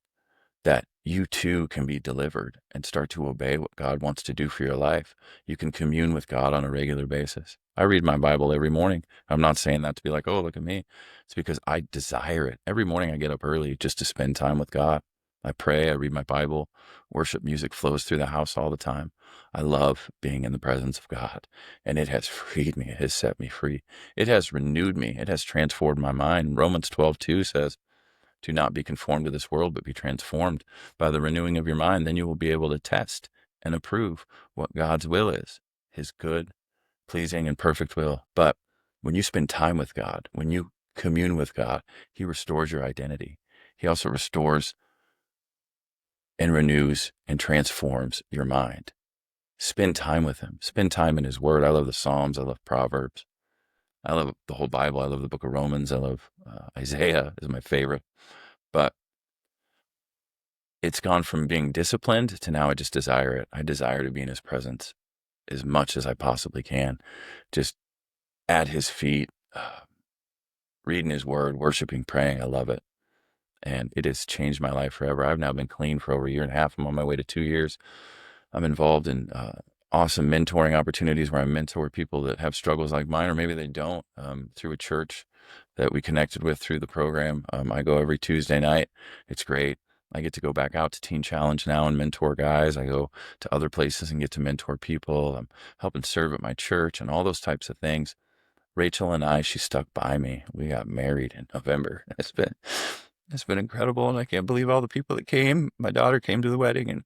[SPEAKER 2] that you too can be delivered and start to obey what God wants to do for your life. You can commune with God on a regular basis. I read my Bible every morning. I'm not saying that to be like, oh, look at me. It's because I desire it. Every morning I get up early just to spend time with God. I pray, I read my Bible, worship music flows through the house all the time. I love being in the presence of God, and it has freed me. It has set me free. It has renewed me. It has transformed my mind. Romans 12:2 says, do not be conformed to this world, but be transformed by the renewing of your mind. Then you will be able to test and approve what God's will is, his good, pleasing, and perfect will. But when you spend time with God, when you commune with God, he restores your identity. He also restores and renews and transforms your mind. Spend time with him. Spend time in his word. I love the Psalms. I love Proverbs. I love the whole Bible. I love the book of Romans. I love Isaiah is my favorite. But it's gone from being disciplined to now I just desire it. I desire to be in his presence as much as I possibly can. Just at his feet, reading his word, worshiping, praying. I love it. And it has changed my life forever. I've now been clean for over a year and a half. I'm on my way to 2 years. I'm involved in awesome mentoring opportunities where I mentor people that have struggles like mine, or maybe they don't, through a church that we connected with through the program. I go every Tuesday night. It's great. I get to go back out to Teen Challenge now and mentor guys. I go to other places and get to mentor people. I'm helping serve at my church and all those types of things. Rachel and I, she stuck by me. We got married in November. It's been incredible, and I can't believe all the people that came. My daughter came to the wedding, and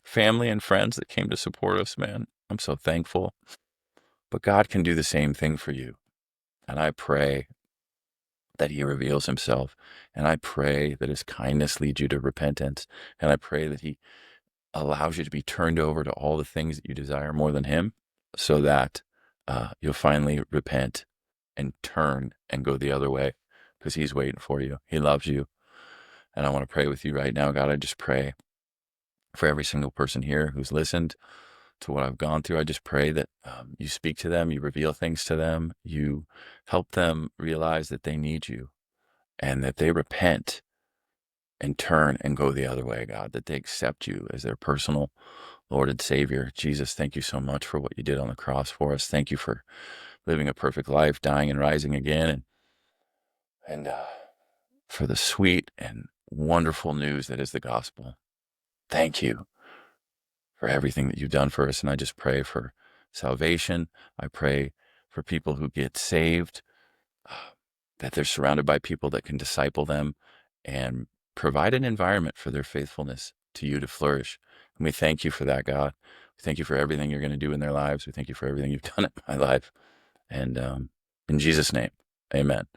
[SPEAKER 2] family and friends that came to support us, man. I'm so thankful. But God can do the same thing for you. And I pray that he reveals himself. And I pray that his kindness leads you to repentance. And I pray that he allows you to be turned over to all the things that you desire more than him, so that you'll finally repent and turn and go the other way, because he's waiting for you. He loves you. And I want to pray with you right now. God, I just pray for every single person here who's listened to what I've gone through. I just pray that you speak to them, you reveal things to them, you help them realize that they need you, and that they repent and turn and go the other way, God, that they accept you as their personal Lord and Savior. Jesus, thank you so much for what you did on the cross for us. Thank you for living a perfect life, dying and rising again, and for the sweet and wonderful news that is the gospel. Thank you for everything that you've done for us. And I just pray for salvation. I pray for people who get saved, that they're surrounded by people that can disciple them and provide an environment for their faithfulness to you to flourish. And we thank you for that, God. We thank you for everything you're going to do in their lives. We thank you for everything you've done in my life. And in Jesus' name, amen.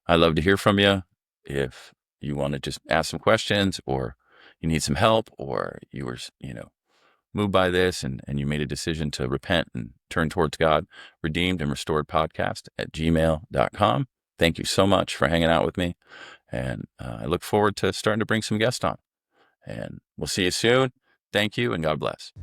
[SPEAKER 2] I'd love to hear from you. If you want to just ask some questions, or you need some help, or you were, moved by this and you made a decision to repent and turn towards God, redeemed and restored podcast at gmail.com. Thank you so much for hanging out with me. And I look forward to starting to bring some guests on. And we'll see you soon. Thank you, and God bless.